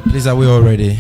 Please, are we all ready?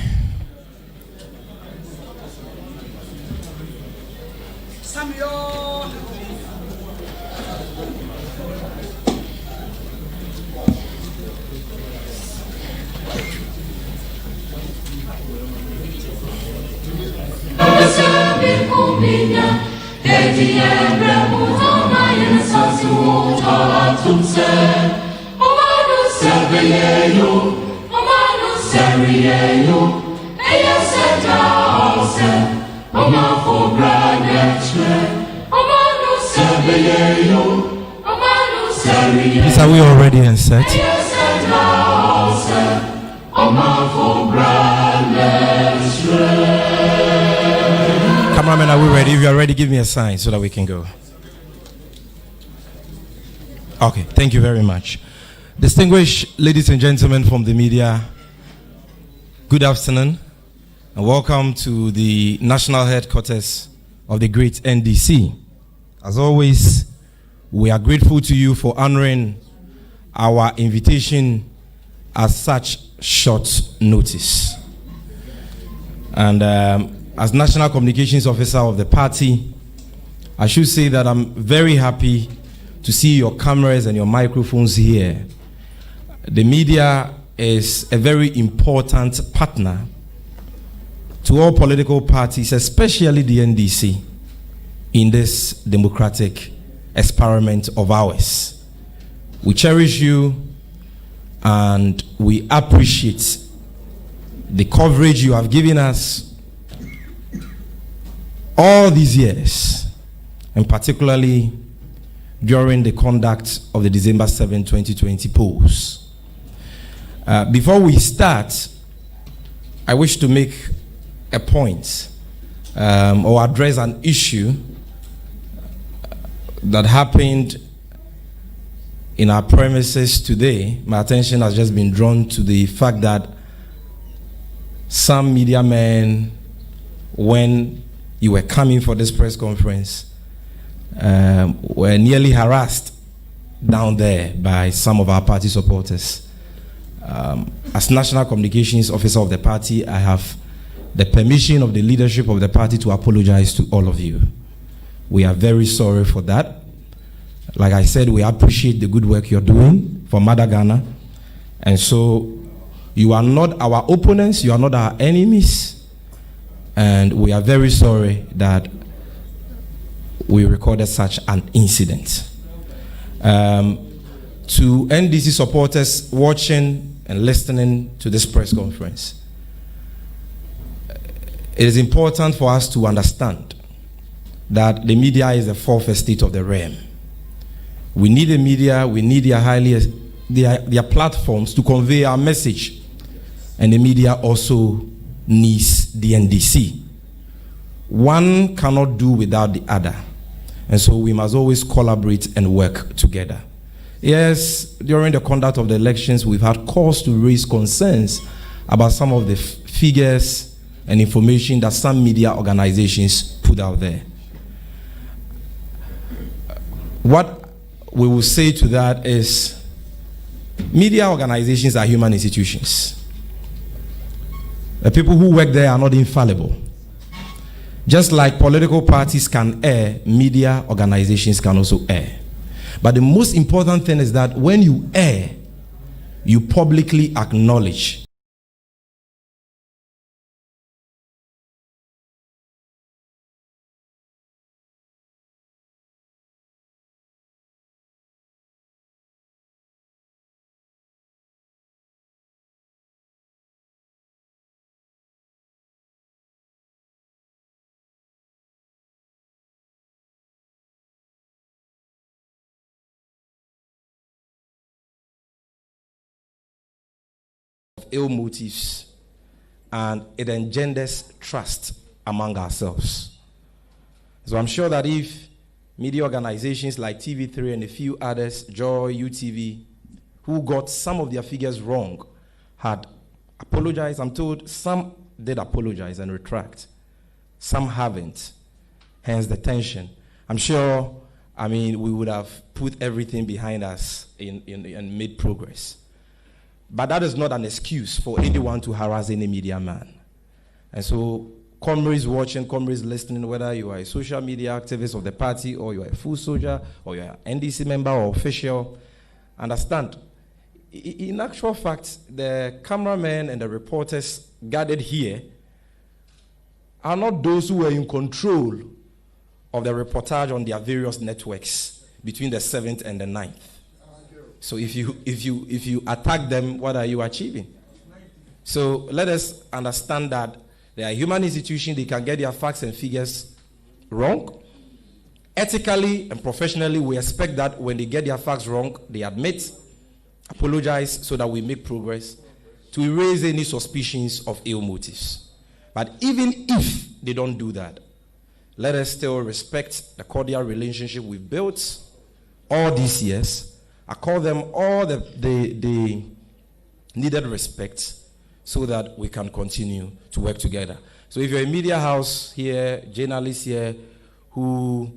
Please, are we all ready and set? Cameraman, are we ready? If you are ready, give me a sign so that we can go. Okay, thank you very much. Distinguished ladies and gentlemen from the media, good afternoon and welcome to the national headquarters of the great NDC. As always, we are grateful to you for honoring our invitation at such short notice. And as National Communications Officer of the party, I should say that I'm very happy to see your cameras and your microphones here. The media is a very important partner to all political parties, especially the NDC, in this democratic experiment of ours. We cherish you and we appreciate the coverage you have given us all these years, and particularly during the conduct of the December 7, 2020 polls. Before we start, I wish to make a point or address an issue that happened in our premises today. My attention has just been drawn to the fact that some media men, when you were coming for this press conference, were nearly harassed down there by some of our party supporters. As National Communications Officer of the party, I have the permission of the leadership of the party to apologize to all of you. We are very sorry for that. Like I said, we appreciate the good work you're doing for Mother Ghana. And so you are not our opponents, you are not our enemies. And we are very sorry that we recorded such an incident. To NDC supporters watching and listening to this press conference, it is important for us to understand that the media is the fourth estate of the realm. We need the media, we need their platforms to convey our message. And the media also needs the NDC. One cannot do without the other. And so we must always collaborate and work together. Yes, during the conduct of the elections, we've had cause to raise concerns about some of the figures and information that some media organizations put out there. What we will say to that is, media organizations are human institutions. The people who work there are not infallible. Just like political parties can err, media organizations can also err. But the most important thing is that when you err, you publicly acknowledge ill motives, and it engenders trust among ourselves. So I'm sure that if media organizations like TV3 and a few others, Joy, UTV, who got some of their figures wrong, had apologized, I'm told some did apologize and retract. Some haven't, hence the tension. I'm sure, we would have put everything behind us and made progress. But that is not an excuse for anyone to harass any media man. And so, comrades watching, comrades listening, whether you are a social media activist of the party, or you are a full soldier, or you are an NDC member or official, understand, in actual fact, the cameramen and the reporters gathered here are not those who were in control of the reportage on their various networks between the 7th and the 9th. So if you attack them, what are you achieving? So let us understand that they are human institutions, they can get their facts and figures wrong. Ethically and professionally, we expect that when they get their facts wrong, they admit, apologize so that we make progress to erase any suspicions of ill motives. But even if they don't do that, let us still respect the cordial relationship we've built all these years accord them all the needed respect so that we can continue to work together. So if you're a media house here, journalist here, who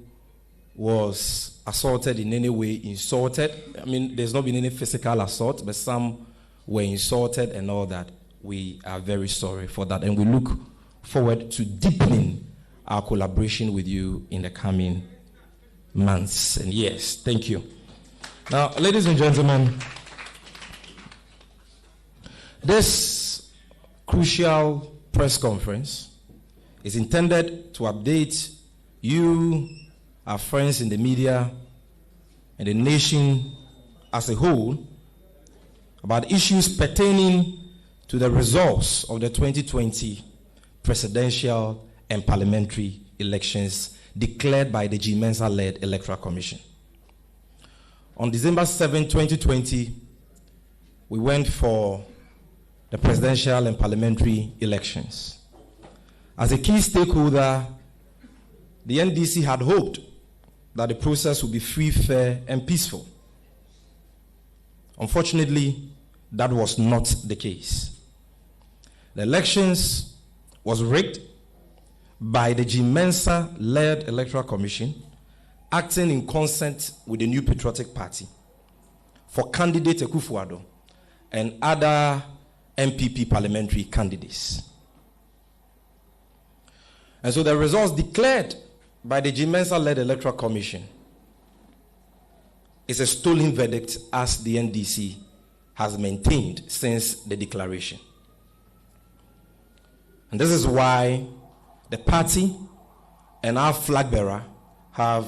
was assaulted in any way, insulted, I mean, there's not been any physical assault, but some were insulted and all that, we are very sorry for that. And we look forward to deepening our collaboration with you in the coming months and years. Thank you. Now, ladies and gentlemen, this crucial press conference is intended to update you, our friends in the media, and the nation as a whole about issues pertaining to the results of the 2020 presidential and parliamentary elections declared by the G. Mensah-led Electoral Commission. On December 7, 2020, we went for the presidential and parliamentary elections. As a key stakeholder, the NDC had hoped that the process would be free, fair, and peaceful. Unfortunately, that was not the case. The elections was rigged by the G. Mensah-led Electoral Commission, acting in concert with the New Patriotic Party for candidate Akufo-Addo and other MPP parliamentary candidates. And so the results declared by the G. Mensah-led Electoral Commission is a stolen verdict, as the NDC has maintained since the declaration. And this is why the party and our flag bearer have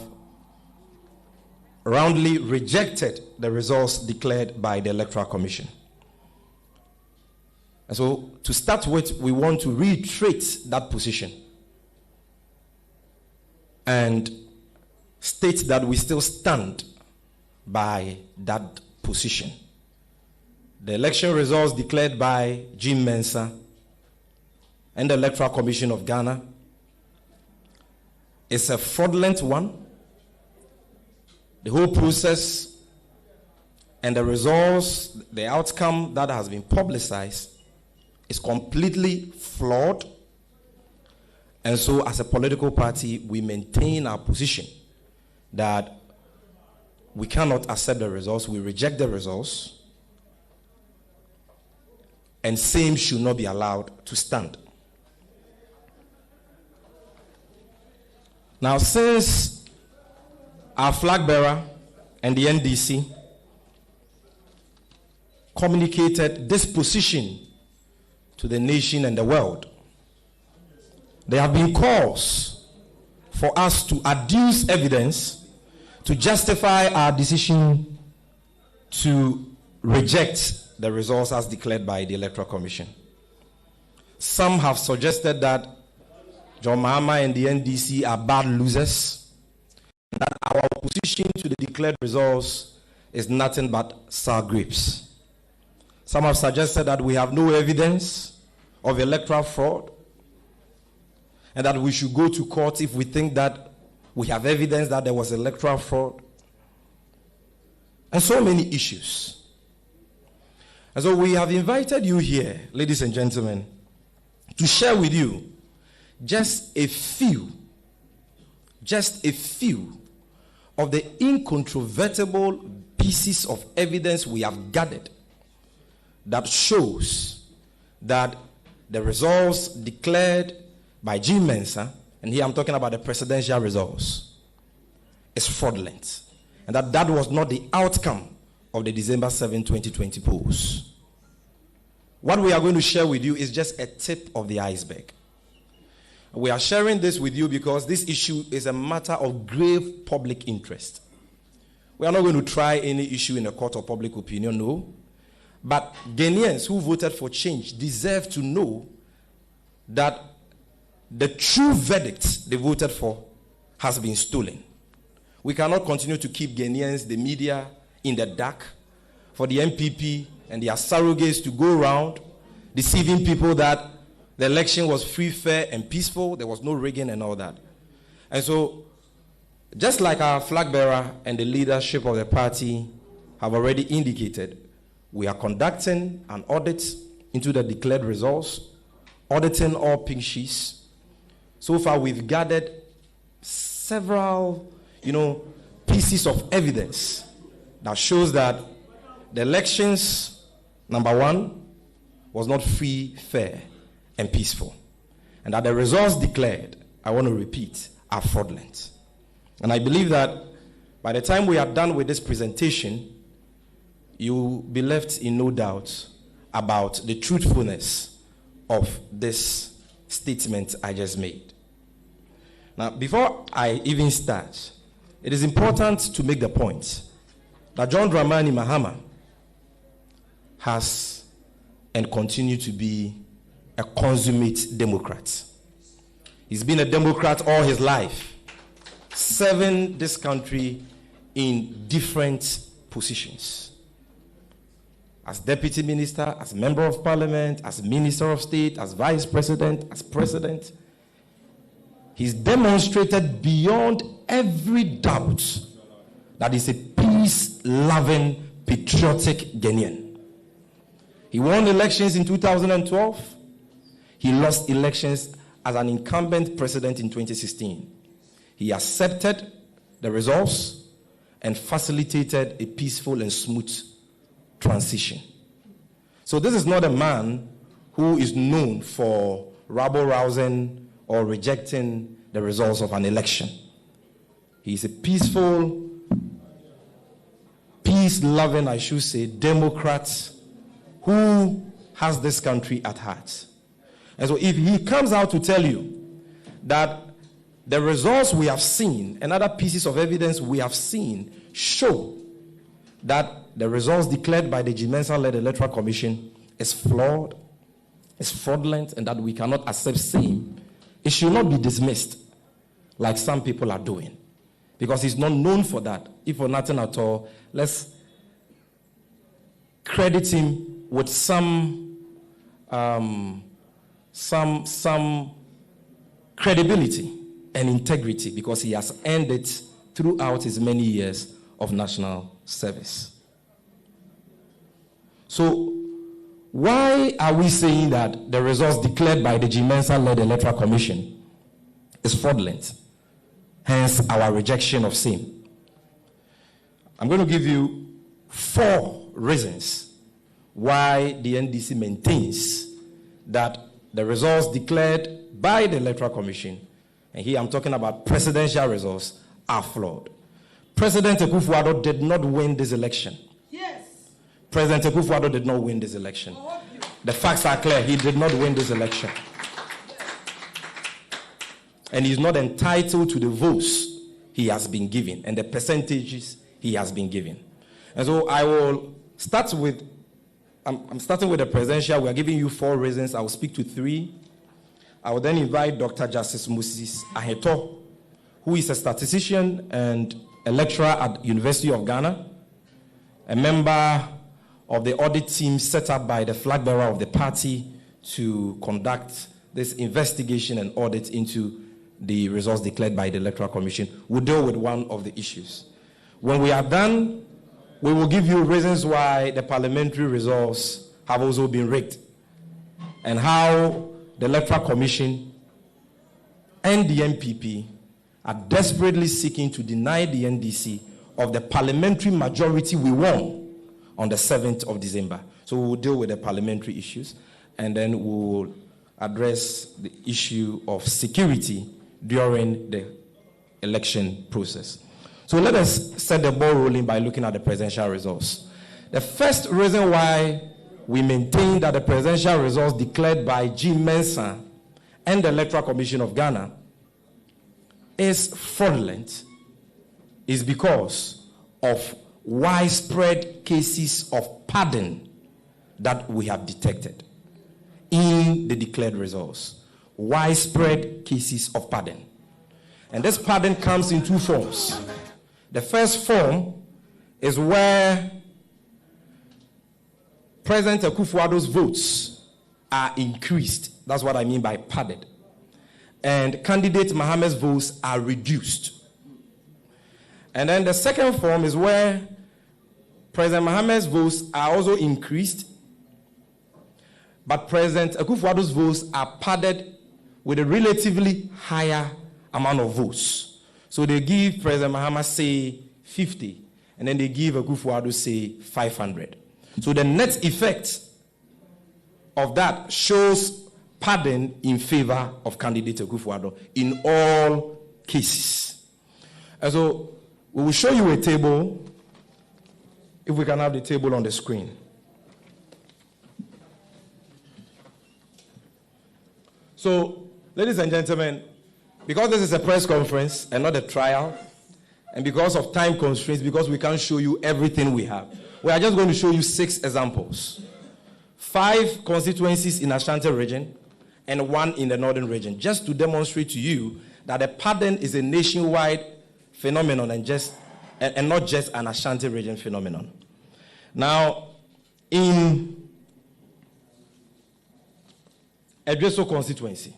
roundly rejected the results declared by the Electoral Commission. And so, to start with, we want to reiterate that position and state that we still stand by that position. The election results declared by G. Mensah and the Electoral Commission of Ghana is a fraudulent one. The whole process and the results, the outcome that has been publicized is completely flawed. And so as a political party, we maintain our position that we cannot accept the results, we reject the results, and same should not be allowed to stand. Now, since our flag bearer and the NDC communicated this position to the nation and the world, there have been calls for us to adduce evidence to justify our decision to reject the results as declared by the Electoral Commission. Some have suggested that John Mahama and the NDC are bad losers, that our opposition to the declared results is nothing but sour grapes. Some have suggested that we have no evidence of electoral fraud and that we should go to court if we think that we have evidence that there was electoral fraud, and so many issues. And so we have invited you here, ladies and gentlemen, to share with you just a few of the incontrovertible pieces of evidence we have gathered that shows that the results declared by G. Mensah, and here I'm talking about the presidential results, is fraudulent, and that was not the outcome of the December 7, 2020 polls. What we are going to share with you is just a tip of the iceberg. We are sharing this with you because this issue is a matter of grave public interest. We are not going to try any issue in a court of public opinion, no. But Ghanaians who voted for change deserve to know that the true verdict they voted for has been stolen. We cannot continue to keep Ghanaians, the media, in the dark for the MPP and their surrogates to go around deceiving people that the election was free, fair, and peaceful. There was no rigging and all that. And so, just like our flag bearer and the leadership of the party have already indicated, we are conducting an audit into the declared results, auditing all pink sheets. So far, we've gathered several, pieces of evidence that shows that the elections, number one, was not free, fair, and peaceful. And that the results declared, I want to repeat, are fraudulent. And I believe that by the time we are done with this presentation, you will be left in no doubt about the truthfulness of this statement I just made. Now, before I even start, it is important to make the point that John Dramani Mahama has and continues to be a consummate Democrat. He's been a Democrat all his life, serving this country in different positions. As deputy minister, as member of parliament, as minister of state, as vice president, as president. He's demonstrated beyond every doubt that he's a peace-loving, patriotic Ghanaian. He won elections in 2012. He lost elections as an incumbent president in 2016. He accepted the results and facilitated a peaceful and smooth transition. So this is not a man who is known for rabble-rousing or rejecting the results of an election. He's a peaceful, peace-loving, I should say, Democrat who has this country at heart. And so if he comes out to tell you that the results we have seen and other pieces of evidence we have seen show that the results declared by the G. Mensah-led Electoral Commission is flawed, is fraudulent, and that we cannot accept same, it should not be dismissed like some people are doing. Because he's not known for that. If for nothing at all, let's credit him with some credibility and integrity, because he has earned it throughout his many years of national service. So why are we saying that the results declared by the G. Mensah-led Electoral Commission is fraudulent? Hence our rejection of same. I'm going to give you 4 reasons why the NDC maintains that the results declared by the Electoral Commission, and here I'm talking about presidential results, are flawed. President Akufo-Addo did not win this election. Yes. President Akufo-Addo did not win this election. The facts are clear. He did not win this election. And he's not entitled to the votes he has been given and the percentages he has been given. And so I will start with, I'm starting with the presidential. We are giving you 4 reasons. I will speak to 3. I will then invite Dr. Justice Moses Aheto, who is a statistician and a lecturer at University of Ghana, a member of the audit team set up by the flag bearer of the party to conduct this investigation and audit into the results declared by the Electoral Commission. We'll deal with one of the issues. When we are done, we will give you reasons why the parliamentary results have also been rigged and how the Electoral Commission and the NPP are desperately seeking to deny the NDC of the parliamentary majority we won on the 7th of December. So we will deal with the parliamentary issues, and then we will address the issue of security during the election process. So let us set the ball rolling by looking at the presidential results. The first reason why we maintain that the presidential results declared by G. Mensah and the Electoral Commission of Ghana is fraudulent is because of widespread cases of pardon that we have detected in the declared results. Widespread cases of pardon. And this pardon comes in 2 forms. The first form is where President Akufo-Addo's votes are increased. That's what I mean by pardoned. And candidate Mahama's votes are reduced. And then the second form is where President Mahamad's votes are also increased, but President Akufo-Addo's votes are padded with a relatively higher amount of votes. So they give President Mahama, say, 50, and then they give Akufo-Addo, say, 500. So the net effect of that shows pardon in favor of candidate Akufo-Addo in all cases. And so we will show you a table, if we can have the table on the screen. So, ladies and gentlemen, because this is a press conference and not a trial, and because of time constraints, because we can't show you everything we have, we are just going to show you 6 examples. 5 constituencies in Ashanti region and 1 in the northern region, just to demonstrate to you that a pardon is a nationwide phenomenon and not just an Ashanti region phenomenon. Now, in Edreso constituency,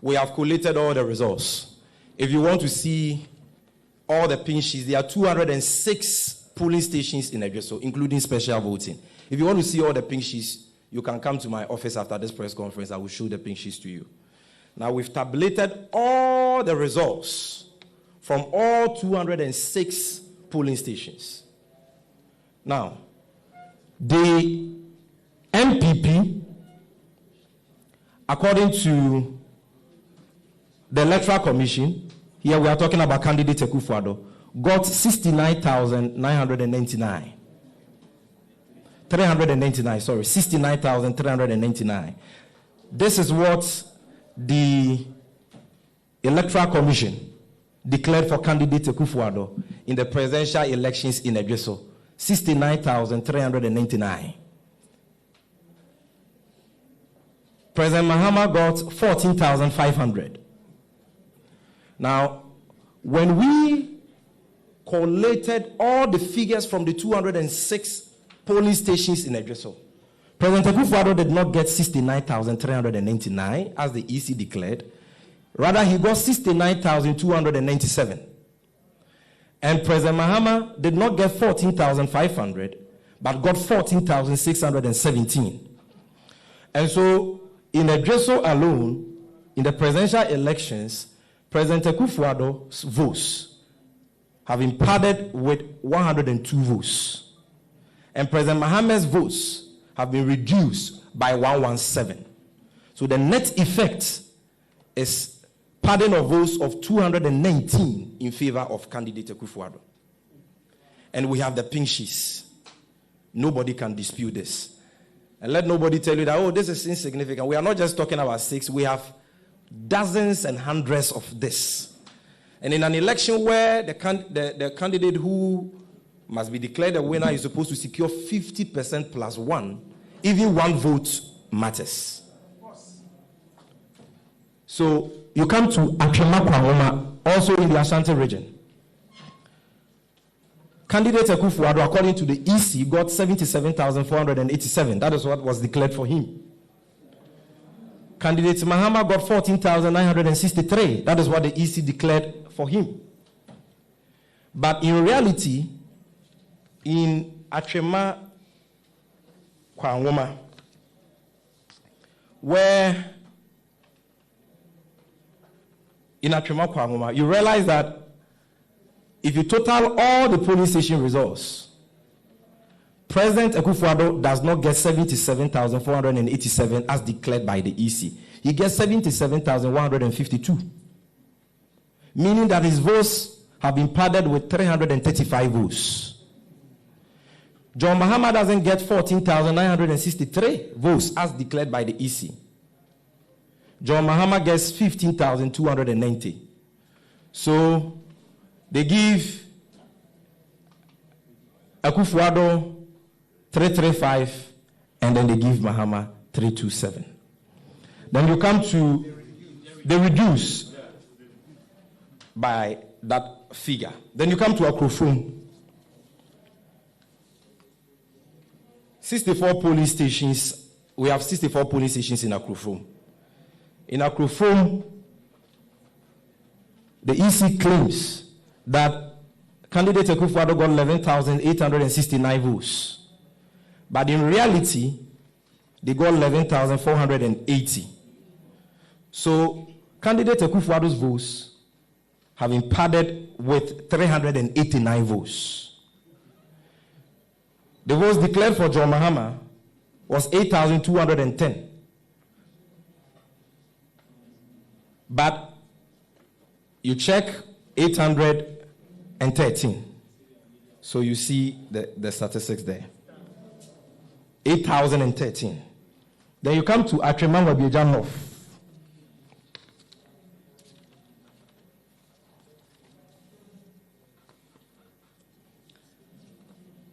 we have collated all the results. If you want to see all the pin sheets, there are 206 polling stations in Edreso, including special voting. If you want to see all the pink sheets, you can come to my office after this press conference. I will show the pink sheets to you. Now, we've tabulated all the results from all 206 polling stations. Now, the MPP, according to the Electoral Commission, here we are talking about candidate Akufo-Addo, got 69,999. 69,399. This is what the Electoral Commission declared for candidate Akufo-Addo in the presidential elections in Edreso. 69,399. President Mahama got 14,500. Now, when we collated all the figures from the 206 polling stations in Edreso, President Akufo-Addo did not get 69,399 as the EC declared. Rather, he got 69,297. And President Mahama did not get 14,500, but got 14,617. And so, in Edreso alone, in the presidential elections, President Akufo-Addo's votes have been padded with 102 votes. And President Mahamad's votes have been reduced by 117. So the net effect is padding of votes of 219 in favor of candidate Akufo-Addo. And we have the pink sheets. Nobody can dispute this. And let nobody tell you that, oh, this is insignificant. We are not just talking about 6. We have dozens and hundreds of this. And in an election where the candidate who must be declared a winner is supposed to secure 50% plus 1, even 1 vote matters. So you come to Akwema, also in the Ashanti region. Candidate Akufo-Addo, according to the EC, got 77,487. That is what was declared for him. Candidate Mahama got 14,963. That is what the EC declared for him. But in reality, in Akwema, where in Akwema, you realize that if you total all the polling station results, President Akufo-Addo does not get 77,487 as declared by the EC. He gets 77,152, meaning that his votes have been padded with 335 votes. John Mahama doesn't get 14,963 votes as declared by the EC. John Mahama gets 15,290. So they give Akufo-Addo 335, and then they give Mahama 327. Then you come to, they reduce by that figure. Then you come to Akrofum. 64 polling stations. We have 64 polling stations in Akrofum. In Akrofum, the EC claims that candidate Akufo-Addo got 11,869 votes. But in reality, they got 11,480. So candidate Akufo-Addo's votes have been padded with 389 votes. The votes declared for John Mahama was 8,210. But you check 813. So you see the statistics there. 8,013. Then you come to Atreman Wabijanov.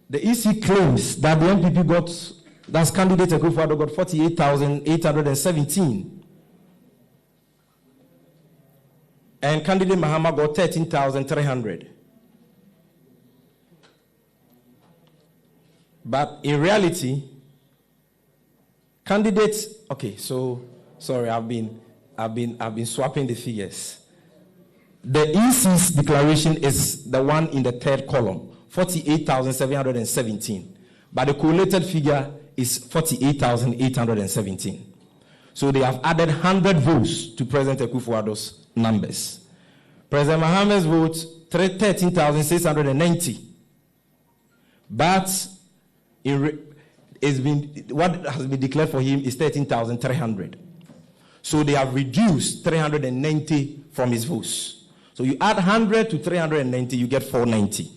The EC claims that the MPP got, that's candidate Akufo-Addo got 48,817. And candidate Mahama got 13,300. But in reality, candidates, okay, so sorry, I've been swapping the figures. The EC's declaration is the one in the third column, 48,717. But the correlated figure is 48,817. So they have added 100 votes to President Akufo-Addo's numbers. President Mahama's vote, 13,690. But what has been declared for him is 13,300. So they have reduced 390 from his votes. So you add 100 to 390, you get 490.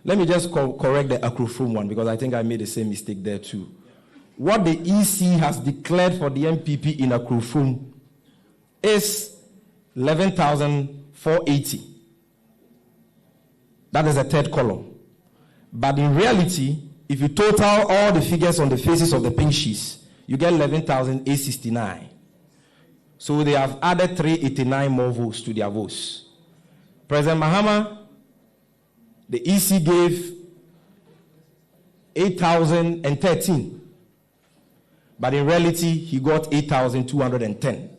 Let me just correct the Akrofrom one, because I think I made the same mistake there too. What the EC has declared for the MPP in Akrofrom is 11,480. That is the third column. But in reality, if you total all the figures on the faces of the pink sheets, you get 11,869. So they have added 389 more votes to their votes. President Mahama, the EC gave 8,013. But in reality, he got 8,210.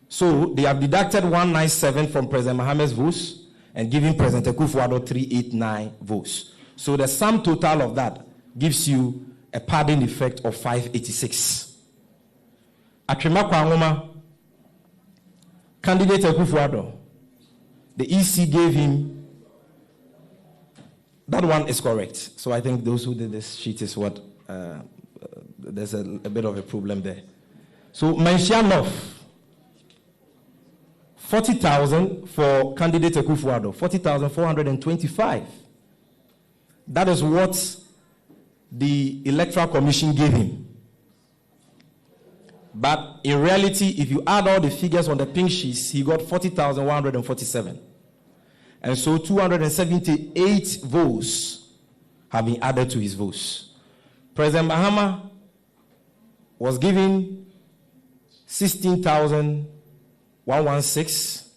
So they have deducted 197 from President Mahama's votes and given President Akufo-Addo 389 votes. So the sum total of that gives you a padding effect of 586. Atremakwa Angoma, candidate Akufo-Addo, the EC gave him, that one is correct. So I think those who did this sheet is what, there's a bit of a problem there. So Menshianov, 40,000 for candidate Akufo-Addo, 40,425. That is what the Electoral Commission gave him. But in reality, if you add all the figures on the pink sheets, he got 40,147. And so 278 votes have been added to his votes. President Mahama was given 16,116.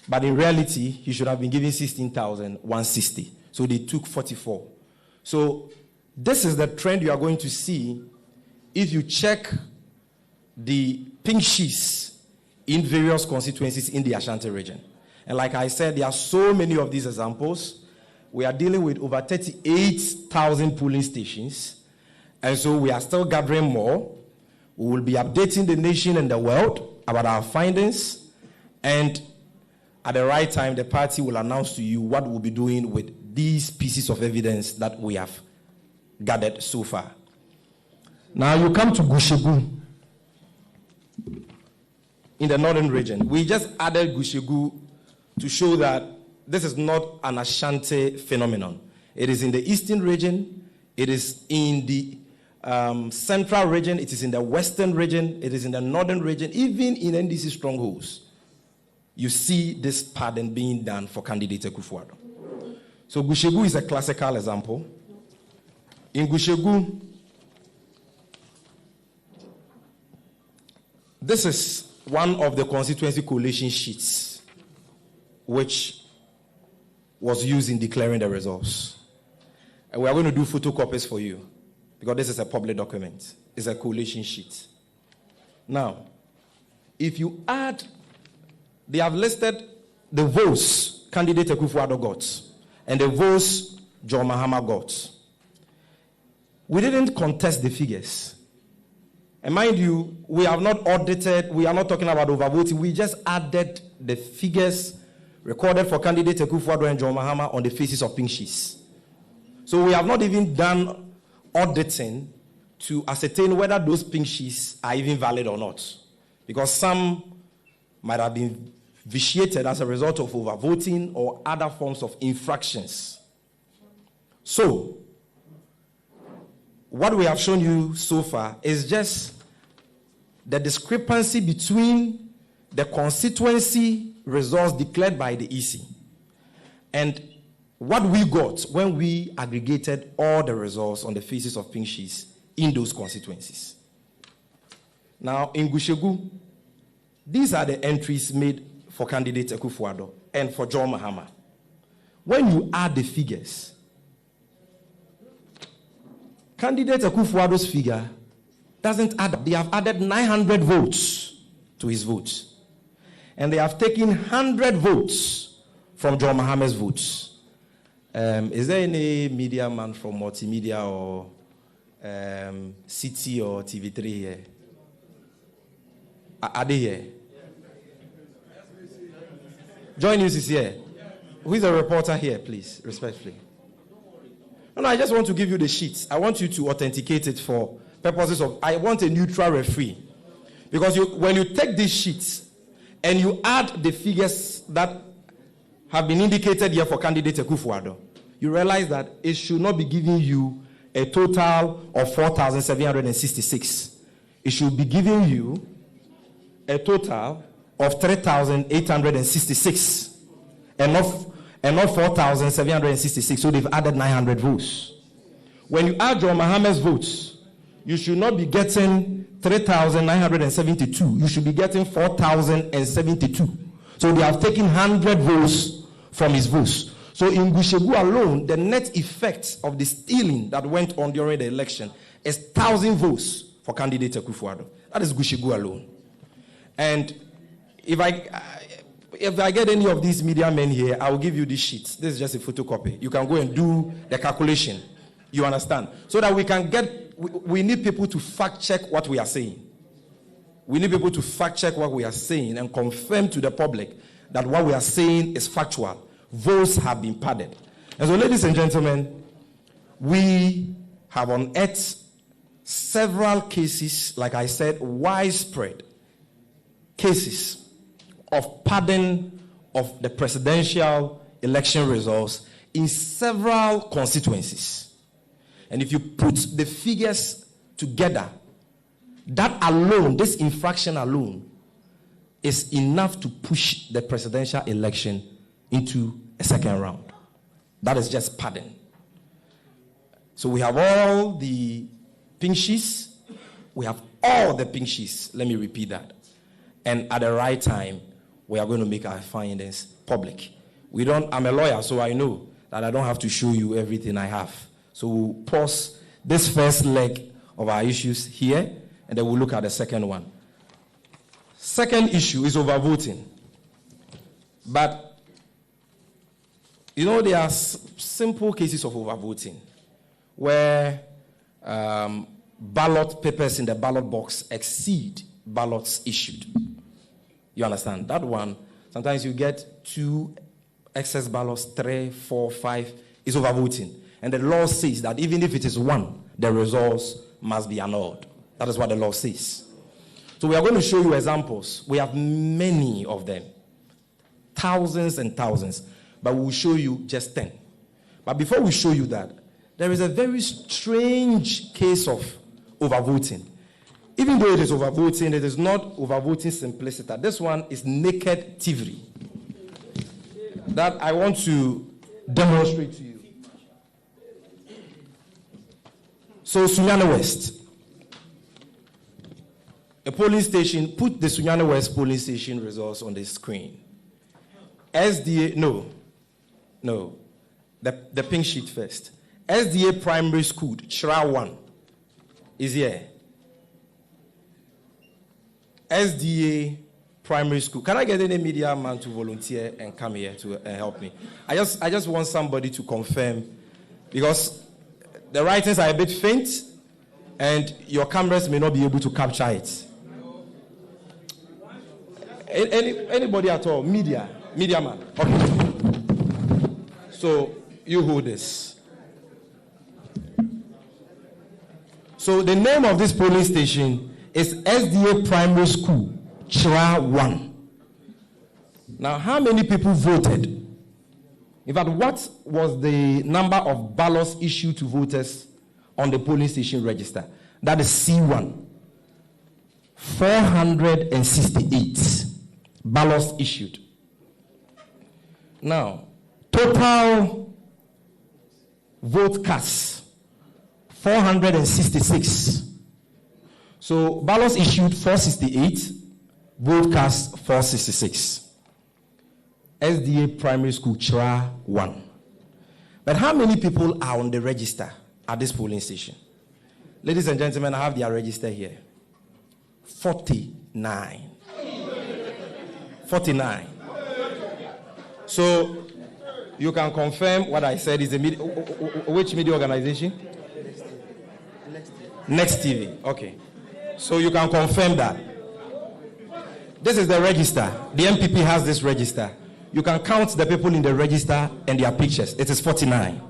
But in reality, he should have been given 16,160. So they took 44. So this is the trend you are going to see if you check the pink sheets in various constituencies in the Ashanti region. And like I said, there are so many of these examples. We are dealing with over 38,000 polling stations. And so we are still gathering more. We will be updating the nation and the world about our findings. And at the right time, the party will announce to you what we'll be doing with these pieces of evidence that we have gathered so far. Now you come to Gushegu in the northern region. We just added Gushegu to show that this is not an Ashanti phenomenon. It is in the eastern region, it is in the central region, it is in the western region, it is in the northern region, even in NDC strongholds. You see this pattern being done for candidate Akufo-Addo. So Gushegu is a classical example. In Gushegu, this is one of the constituency coalition sheets which was used in declaring the results. And we are going to do photocopies for you because this is a public document. It's a coalition sheet. Now, if you add, they have listed the votes candidate Akufo-Addo got and the votes John Mahama got, we didn't contest the figures. And mind you, we have not audited, we are not talking about overvoting, we just added the figures recorded for candidate Akufo-Addo and John Mahama on the faces of pink sheets. So we have not even done auditing to ascertain whether those pink sheets are even valid or not. Because some might have been vitiated as a result of overvoting or other forms of infractions. So, what we have shown you so far is just the discrepancy between the constituency results declared by the EC and what we got when we aggregated all the results on the faces of pink sheets in those constituencies. Now, in Gushegu, these are the entries made for candidate Akufo-Addo and for John Mahama. When you add the figures, candidate Akufo-Addo's figure doesn't add up. They have added 900 votes to his votes. And they have taken 100 votes from John Mahama's votes. Is there any media man from multimedia or City or TV3 here? Are they here? Joy News is here. Who is a reporter here, please, respectfully? No, I just want to give you the sheets. I want you to authenticate it for purposes of, I want a neutral referee. Because when you take these sheets and you add the figures that have been indicated here for candidate Akufo-Addo, you realize that it should not be giving you a total of 4,766. It should be giving you a total of 3,866 and not 4,766. So they've added 900 votes. When you add John Mahama's votes, you should not be getting 3,972. You should be getting 4,072. So they have taken 100 votes from his votes. So in Gushegu alone, the net effect of the stealing that went on during the election is 1,000 votes for candidate Akufo-Addo. That is Gushegu alone. And if I get any of these media men here, I will give you these sheets. This is just a photocopy. You can go and do the calculation. You understand? So that we can we need people to fact check what we are saying. We need people to fact check what we are saying and confirm to the public that what we are saying is factual. Votes have been padded. And so, ladies and gentlemen, we have unearthed several cases, like I said, widespread cases of padding of the presidential election results in several constituencies. And if you put the figures together, that alone, this infraction alone, is enough to push the presidential election into a second round. That is just padding. So we have all the pink sheets. We have all the pink sheets. Let me repeat that. And at the right time, we are going to make our findings public. I'm a lawyer, so I know that I don't have to show you everything I have. So we'll pause this first leg of our issues here, and then we'll look at the second one. Second issue is overvoting. But, there are simple cases of overvoting where ballot papers in the ballot box exceed ballots issued. You understand? That one, sometimes you get 2 excess ballots, 3, 4, 5, is overvoting. And the law says that even if it is 1, the results must be annulled. That is what the law says. So we are going to show you examples. We have many of them. Thousands and thousands. But we will show you just 10. But before we show you that, there is a very strange case of overvoting. Even though it is overvoting, it is not overvoting simplicity. This one is naked thievery. That I want to demonstrate to you. So, Sunyani West. A polling station, put the Sunyani West polling station results on the screen. SDA, no. The pink sheet first. SDA Primary School, Chira 1, is here. SDA Primary School. Can I get any media man to volunteer and come here to help me? I just want somebody to confirm, because the writings are a bit faint and your cameras may not be able to capture it. Anybody at all? Media man. Okay. So you hold this. So the name of this polling station is SDA Primary School, Chira 1. Now, how many people voted? In fact, what was the number of ballots issued to voters on the polling station register? That is C1. 468 ballots issued. Now, total vote cast, 466. So, ballots issued, 468. Vote cast, 466. SDA Primary School, Chira 1. But how many people are on the register at this polling station? Ladies and gentlemen, I have their register here. 49. 49. So, you can confirm what I said is a media. Which media organization? Next TV. Okay. So, you can confirm that. This is the register. The MPP has this register. You can count the people in the register and their pictures. It is 49.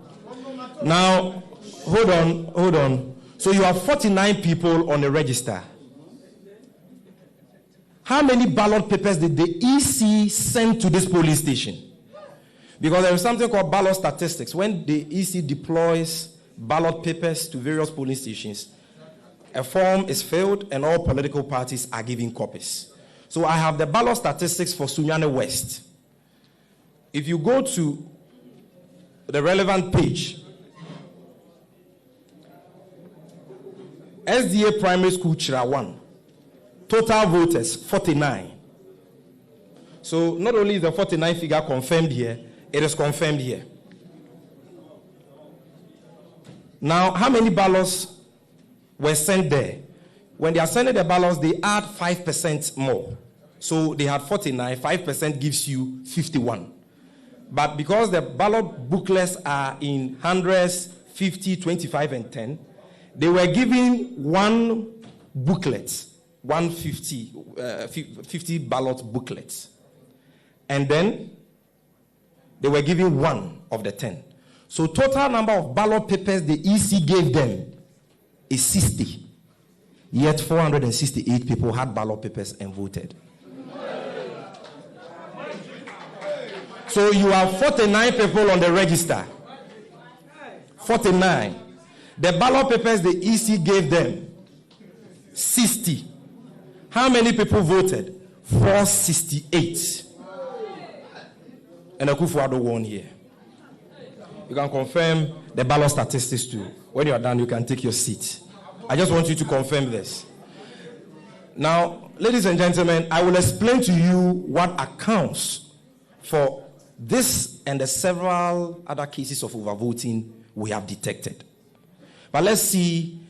Now, hold on. So you have 49 people on the register. How many ballot papers did the EC send to this polling station? Because there is something called ballot statistics. When the EC deploys ballot papers to various polling stations, a form is filled and all political parties are given copies. So I have the ballot statistics for Sunyani West. If you go to the relevant page, SDA Primary School, Chira 1, total voters, 49. So not only is the 49 figure confirmed here, it is confirmed here. Now, how many ballots were sent there? When they are sending the ballots, they add 5% more. So they had 49, 5% gives you 51. But because the ballot booklets are in hundreds, 50, 25, and 10, they were giving one booklet, 50 ballot booklets. And then they were giving one of the 10. So total number of ballot papers the EC gave them is 60. Yet 468 people had ballot papers and voted. So you have 49 people on the register. 49. The ballot papers the EC gave them, 60. How many people voted? 468. And Akufo-Addo won here. You can confirm the ballot statistics too. When you are done, you can take your seat. I just want you to confirm this. Now, ladies and gentlemen, I will explain to you what accounts for this and the several other cases of overvoting we have detected. But let's see.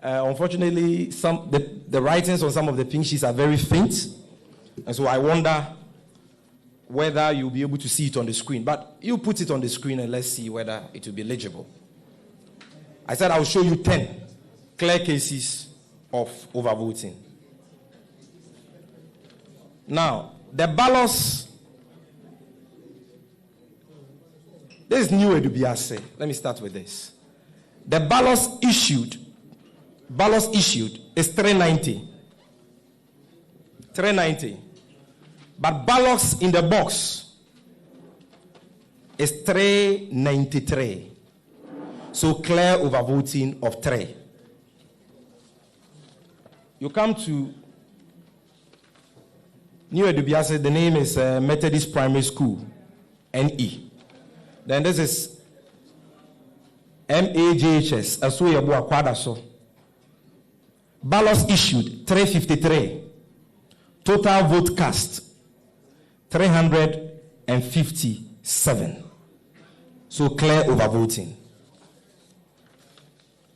Unfortunately, the writings on some of the pink sheets are very faint. And so I wonder whether you'll be able to see it on the screen. But you put it on the screen and let's see whether it will be legible. I said I'll show you 10 clear cases of overvoting. Now, the ballots. This is new Edubiase. Let me start with this. The ballots issued is 390. 390. But ballots in the box is 393. So clear overvoting of 3. You come to New Edubiase, the name is Methodist Primary School, NE. Then this is MAJHS, Asuyebu Akwadaso. Ballots issued, 353. Total vote cast, 357. So clear overvoting.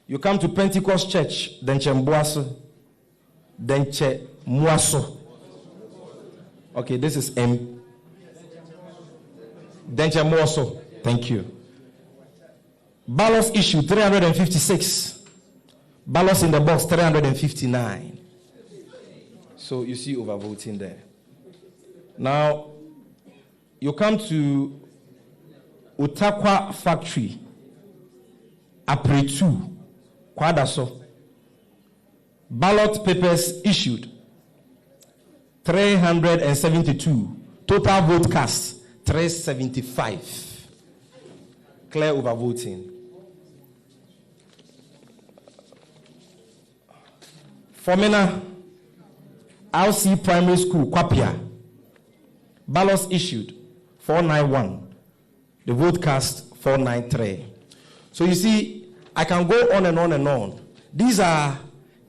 You come to Pentecost Church, Denche Mbuaso, Denche Muaso. Okay, this is M. Denture Mosso. Thank you. Ballots issued 356. Ballots in the box 359. So you see overvoting there. Now, you come to Utakwa Factory, April 2, Kwadaso. Ballot papers issued 372. Total vote cast 375. Clear overvoting. Formina RC Primary School, Kwapia. Ballots issued 491. The vote cast 493. So you see, I can go on and on and on. These are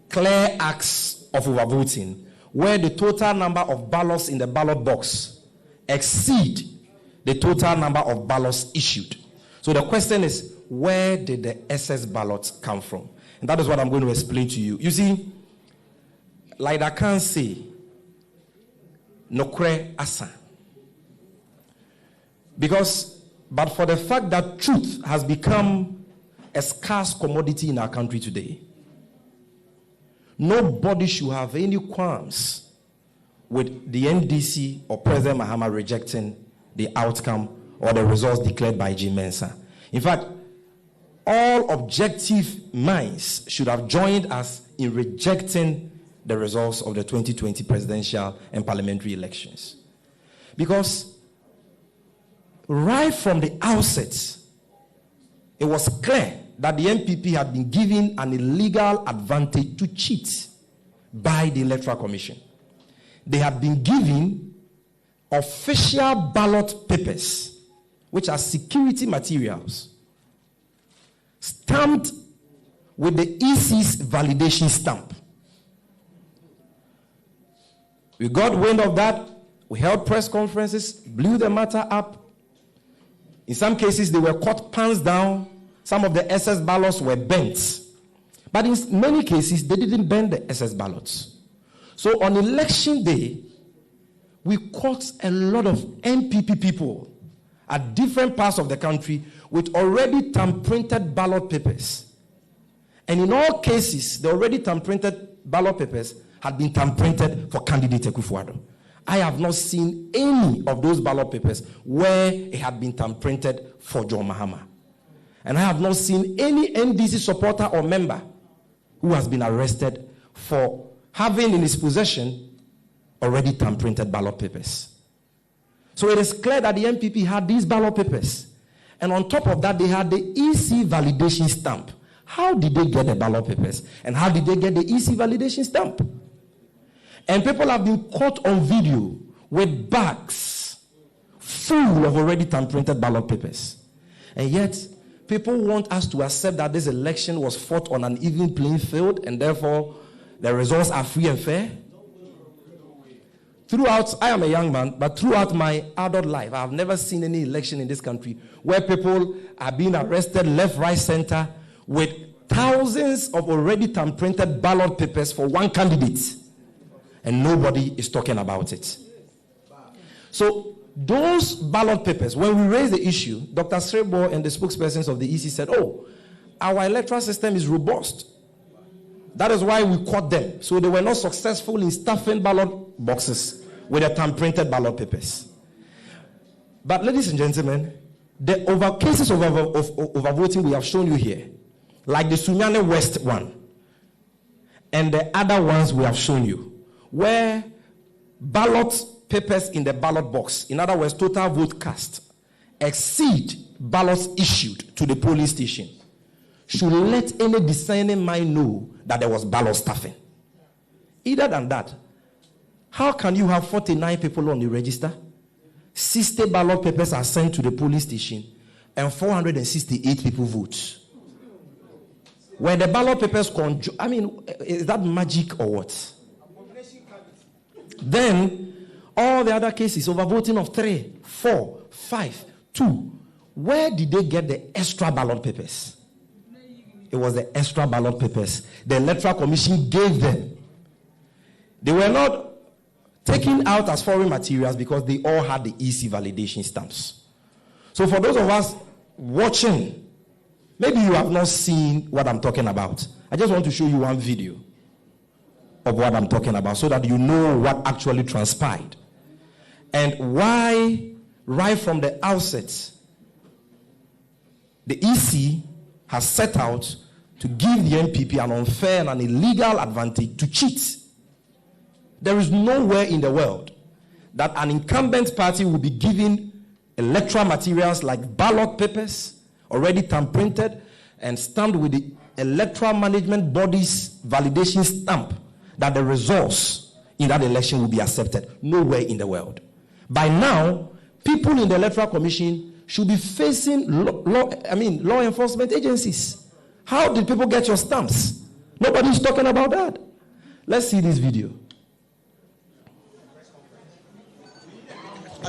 clear acts of overvoting where the total number of ballots in the ballot box exceed the total number of ballots issued. So the question is, where did the excess ballots come from? And that is what I'm going to explain to you. You see, like I can say, nokre asa. But for the fact that truth has become a scarce commodity in our country today, nobody should have any qualms with the NDC or President Mahama rejecting the outcome or the results declared by G. Mensa. In fact, all objective minds should have joined us in rejecting the results of the 2020 presidential and parliamentary elections. Because right from the outset, it was clear that the MPP had been given an illegal advantage to cheat by the Electoral Commission. They had been given official ballot papers, which are security materials, stamped with the EC's validation stamp. We got wind of that. We held press conferences, blew the matter up. In some cases, they were cut pants down. Some of the SS ballots were bent. But in many cases, they didn't bend the SS ballots. So on election day, we caught a lot of MPP people at different parts of the country with already thumb-printed ballot papers. And in all cases, the already thumb-printed ballot papers had been thumb-printed for candidate Akufo-Addo. I have not seen any of those ballot papers where it had been thumb-printed for John Mahama. And I have not seen any NDC supporter or member who has been arrested for having in his possession already thumb-printed ballot papers. So it is clear that the MPP had these ballot papers. And on top of that, they had the EC validation stamp. How did they get the ballot papers? And how did they get the EC validation stamp? And people have been caught on video with bags full of already thumb-printed ballot papers. And yet, people want us to accept that this election was fought on an even playing field and therefore the results are free and fair. Throughout, I am a young man, but throughout my adult life, I have never seen any election in this country where people are being arrested left, right, center with thousands of already thumb-printed ballot papers for one candidate. And nobody is talking about it. So those ballot papers, when we raised the issue, Dr. Srebo and the spokespersons of the EC said, oh, our electoral system is robust. That is why we caught them. So they were not successful in stuffing ballot boxes with the thumb-printed ballot papers. But ladies and gentlemen, the cases of overvoting we have shown you here, like the Sunyane West one, and the other ones we have shown you, where ballot papers in the ballot box, in other words, total vote cast, exceed ballots issued to the polling station, should let any discerning mind know that there was ballot stuffing. Either than that, how can you have 49 people on the register, 60 ballot papers are sent to the polling station, and 468 people vote? When the ballot papers is that magic or what? Then, all the other cases, overvoting of 3, 4, 5, 2, where did they get the extra ballot papers? It was the extra ballot papers the Electoral Commission gave them. They were not taken out as foreign materials because they all had the EC validation stamps. So for those of us watching, maybe you have not seen what I'm talking about. I just want to show you one video of what I'm talking about so that you know what actually transpired and why right from the outset the EC has set out to give the NPP an unfair and an illegal advantage to cheat. There is nowhere in the world that an incumbent party will be given electoral materials like ballot papers, already tam-printed and stamped with the electoral management body's validation stamp, that the results in that election will be accepted. Nowhere in the world. By now, people in the Electoral Commission should be facing law enforcement agencies. How did people get your stamps? Nobody's talking about that. Let's see this video.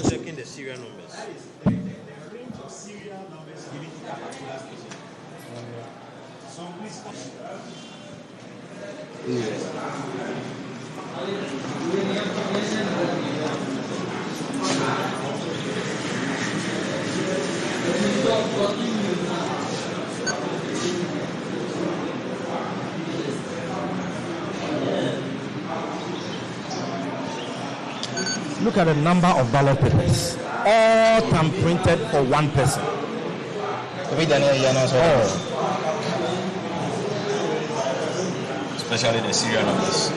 Checking the serial numbers. Look at the number of ballot papers, all tam-printed for one person. Especially the serial numbers.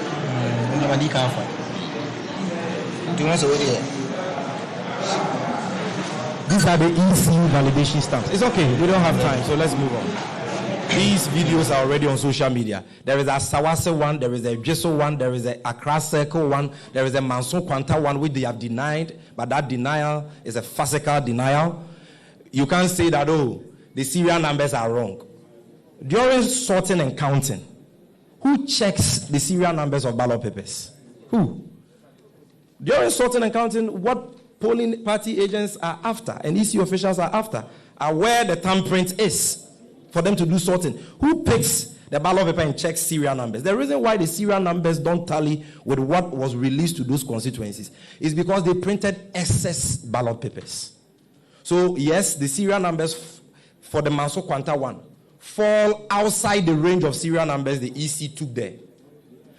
These are the EC validation stamps. It's okay, we don't have time, so let's move on. These videos are already on social media. There is a Sawase one, there is a Jeso one, there is a Accra Circle one, there is a Manson Kwanta one, which they have denied, but that denial is a farcical denial. You can't say that, oh, the serial numbers are wrong. During sorting and counting, who checks the serial numbers of ballot papers? Who? During sorting and counting, what polling party agents are after and EC officials are after are where the thumbprint is for them to do sorting. Who picks the ballot paper and checks serial numbers? The reason why the serial numbers don't tally with what was released to those constituencies is because they printed excess ballot papers. So yes, the serial numbers for the Manso Kwanta one fall outside the range of serial numbers the EC took there.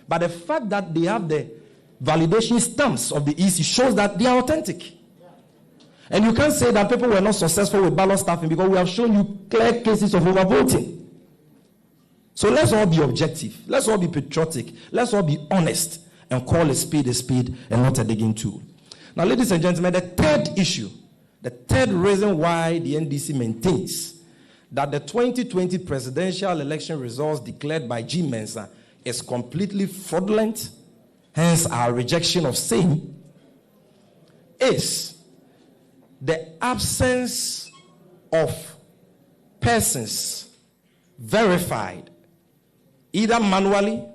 But the fact that they have the validation stamps of the EC shows that they are authentic. And you can't say that people were not successful with ballot stuffing because we have shown you clear cases of overvoting. So let's all be objective. Let's all be patriotic. Let's all be honest and call a spade and not a digging tool. Now, ladies and gentlemen, the third issue, the third reason why the NDC maintains that the 2020 presidential election results declared by G. Mensah is completely fraudulent, hence our rejection of same, is the absence of persons verified either manually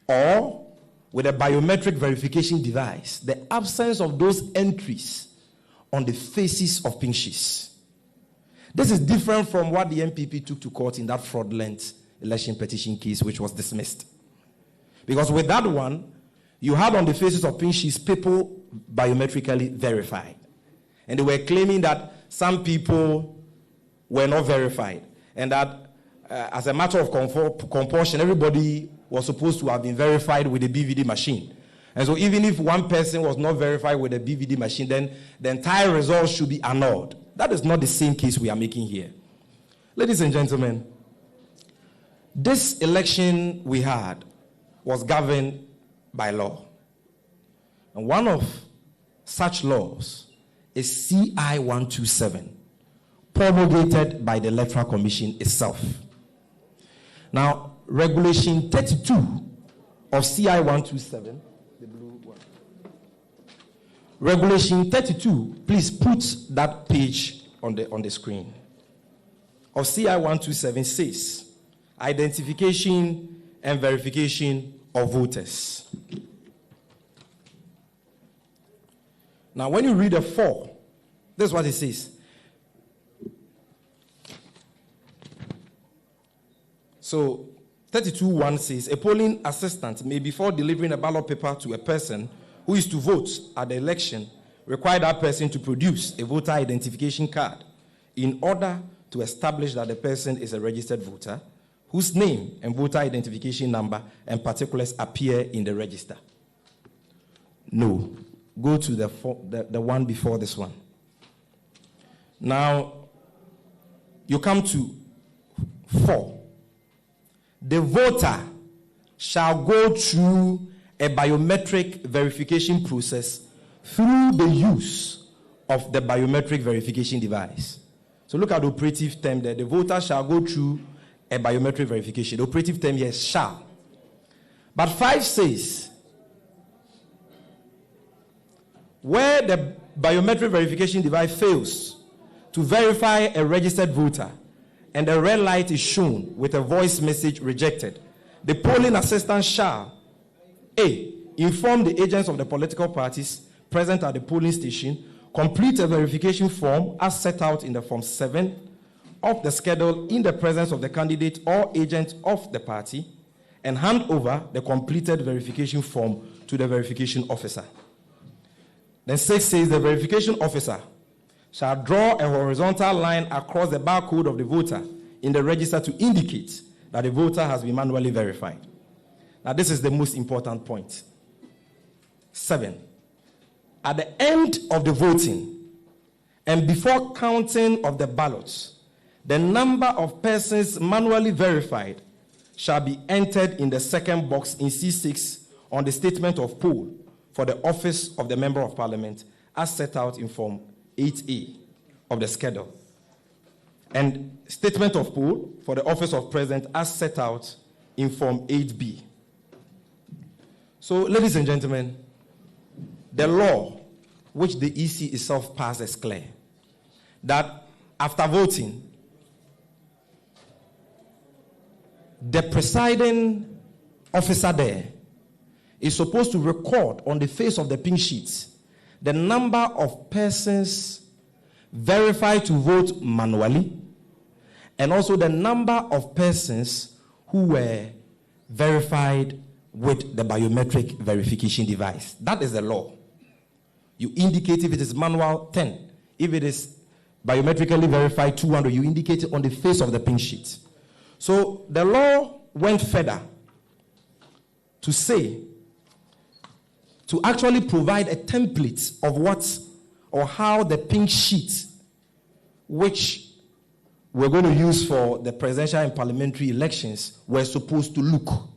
or with a biometric verification device, the absence of those entries on the faces of pink sheets. This is different from what the NPP took to court in that fraudulent election petition case, which was dismissed. Because with that one, you had on the faces of pink sheets people biometrically verified. And they were claiming that some people were not verified. And that as a matter of compulsion, everybody was supposed to have been verified with a BVD machine. And so even if one person was not verified with a BVD machine, then the entire result should be annulled. That is not the same case we are making here. Ladies and gentlemen, this election we had was governed by law. And one of such laws is CI 127, promulgated by the Electoral Commission itself. Now, Regulation 32 of CI 127, the blue one. Regulation 32, please put that page on the screen. Of CI 127 says, identification and verification of voters. Now, when you read the 4, this is what it says. So, 32:1 says, a polling assistant may, before delivering a ballot paper to a person who is to vote at the election require that person to produce a voter identification card in order to establish that the person is a registered voter whose name and voter identification number and particulars appear in the register. No. Go to the one before this one. Now, you come to 4. The voter shall go through a biometric verification process through the use of the biometric verification device. So look at the operative term there. The voter shall go through a biometric verification. The operative term here is shall. But 5 says, where the biometric verification device fails to verify a registered voter and a red light is shown with a voice message rejected, the polling assistant shall A. Inform the agents of the political parties present at the polling station, complete a verification form as set out in the Form 7 of the schedule in the presence of the candidate or agent of the party, and hand over the completed verification form to the verification officer. Then 6 says the verification officer shall draw a horizontal line across the barcode of the voter in the register to indicate that the voter has been manually verified. Now, this is the most important point. 7. At the end of the voting and before counting of the ballots, the number of persons manually verified shall be entered in the second box in C6 on the statement of poll for the office of the Member of Parliament as set out in Form 8A of the schedule, and statement of poll for the office of President as set out in Form 8B. So, ladies and gentlemen, the law which the EC itself passed is clear that after voting, the presiding officer there is supposed to record on the face of the pink sheets the number of persons verified to vote manually and also the number of persons who were verified with the biometric verification device. That is the law. You indicate if it is manual 10. If it is biometrically verified 200, you indicate it on the face of the pink sheet. So the law went further to say, to actually provide a template of what or how the pink sheet, which we're going to use for the presidential and parliamentary elections, were supposed to look.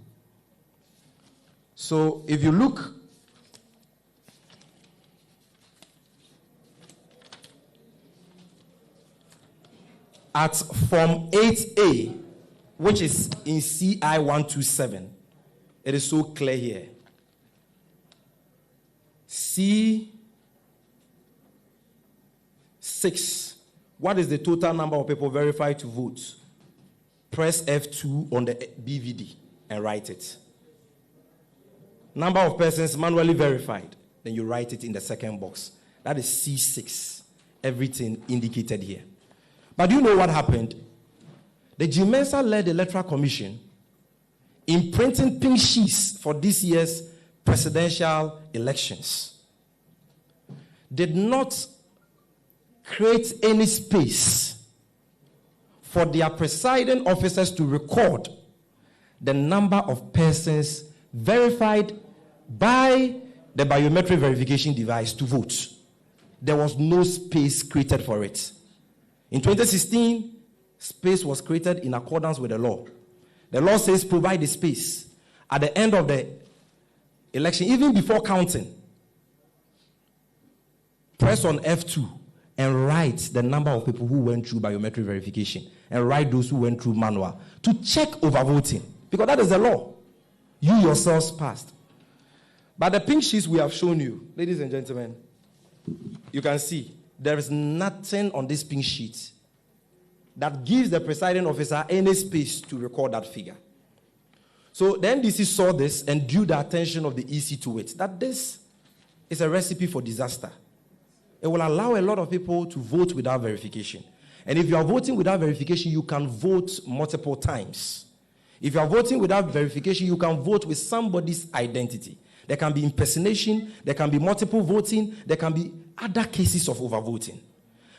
So if you look at Form 8A, which is in CI 127, it is so clear here. C6. What is the total number of people verified to vote? Press F2 on the BVD and write it. Number of persons manually verified. Then you write it in the second box. That is C6. Everything indicated here. But do you know what happened? The GMENSA-led Electoral Commission, in printing pink sheets for this year's presidential elections, did not create any space for their presiding officers to record the number of persons verified by the biometric verification device to vote. There was no space created for it. In 2016, space was created in accordance with the law. The law says provide the space at the end of the election, even before counting. Press on F2 and write the number of people who went through biometric verification and write those who went through manual to check overvoting, because that is the law. You yourselves passed. But the pink sheets we have shown you, ladies and gentlemen, you can see there is nothing on this pink sheet that gives the presiding officer any space to record that figure. So the NDC saw this and drew the attention of the EC to it, that this is a recipe for disaster. It will allow a lot of people to vote without verification. And if you are voting without verification, you can vote multiple times. If you are voting without verification, you can vote with somebody's identity. There can be impersonation, there can be multiple voting, there can be other cases of overvoting.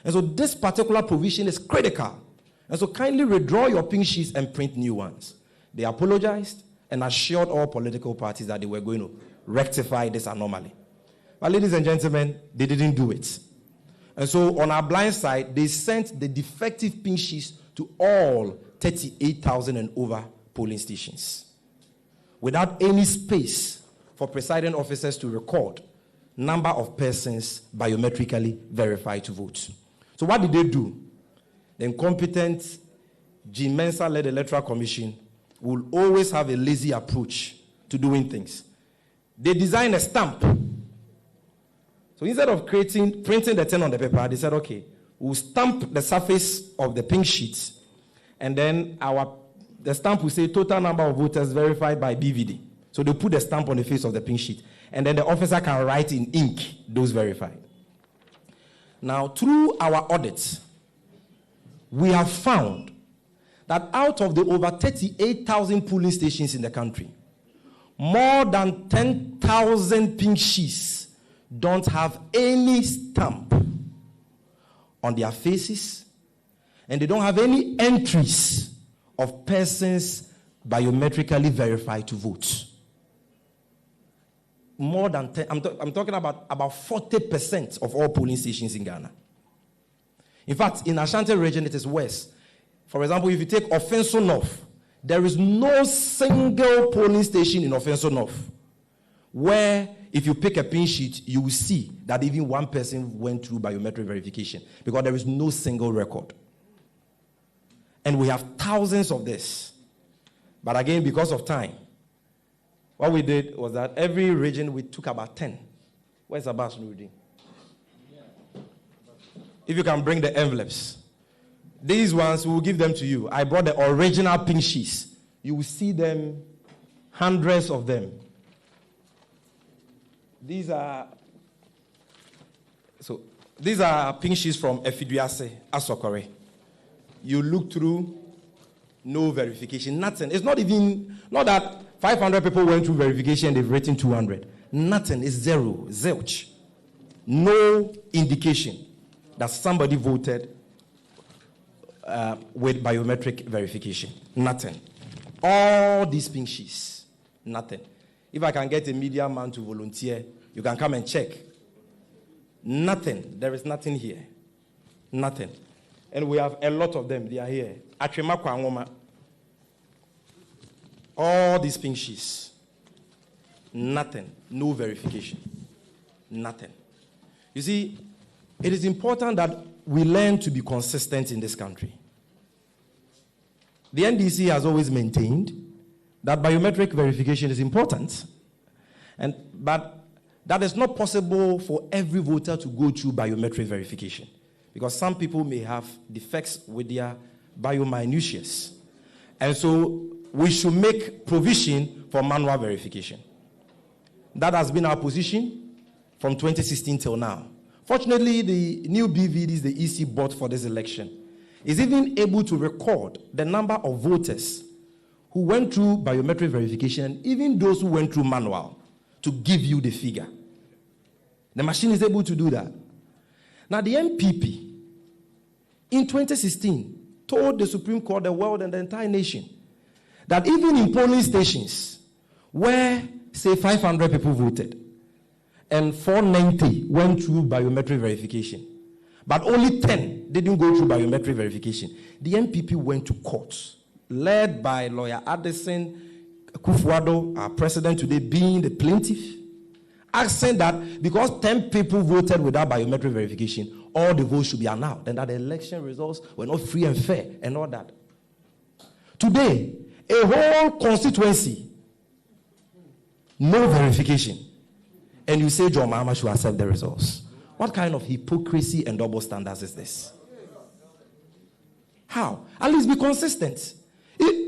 And so this particular provision is critical. And so kindly withdraw your pink sheets and print new ones. They apologized and assured all political parties that they were going to rectify this anomaly. But ladies and gentlemen, they didn't do it. And so on our blind side, they sent the defective pink sheets to all 38,000 and over polling stations without any space for presiding officers to record number of persons biometrically verified to vote. So what did they do? The incompetent Jean Mensah-led Electoral Commission will always have a lazy approach to doing things. They designed a stamp. So instead of printing the thing on the paper, they said, okay, we'll stamp the surface of the pink sheets, and then the stamp will say total number of voters verified by BVD. So they put the stamp on the face of the pink sheet, and then the officer can write in ink those verified. Now, through our audits, we have found that out of the over 38,000 polling stations in the country, more than 10,000 pink sheets don't have any stamp on their faces, and they don't have any entries of persons biometrically verified to vote. More than 10, I'm talking about 40% of all polling stations in Ghana. In fact, in Ashanti region, it is worse. For example, if you take Offenso North, there is no single polling station in Offenso North where if you pick a pink sheet, you will see that even one person went through biometric verification because there is no single record. And we have thousands of this. But again, because of time, what we did was that every region we took about 10. Where's Abbas Nuruddin? If you can bring the envelopes. These ones, we will give them to you. I brought the original pink sheets. You will see them, hundreds of them. These are pink sheets from Efiduase, Asokore. You look through, no verification, nothing. It's not that 500 people went through verification, they've written 200. Nothing, it's zero, zilch. No indication that somebody voted with biometric verification. Nothing. All these pink sheets, nothing. If I can get a media man to volunteer, you can come and check. Nothing. There is nothing here. Nothing. And we have a lot of them. They are here. All these pink sheets. Nothing. No verification. Nothing. You see, it is important that we learn to be consistent in this country. The NDC has always maintained that biometric verification is important, but that is not possible for every voter to go through biometric verification because some people may have defects with their biominutiae. And so we should make provision for manual verification. That has been our position from 2016 till now. Fortunately, the new BVDs the EC bought for this election is even able to record the number of voters who went through biometric verification and even those who went through manual to give you the figure. The machine is able to do that. Now, the MPP in 2016 told the Supreme Court, the world, and the entire nation that even in polling stations where, say, 500 people voted and 490 went through biometric verification, but only 10 didn't go through biometric verification, the MPP went to court, led by lawyer Addison Kufuado, our president today, being the plaintiff, asking that because 10 people voted without biometric verification, all the votes should be annulled, and that the election results were not free and fair, and all that. Today, a whole constituency, no verification, and you say John Mahama should accept the results. What kind of hypocrisy and double standards is this? How? At least be consistent.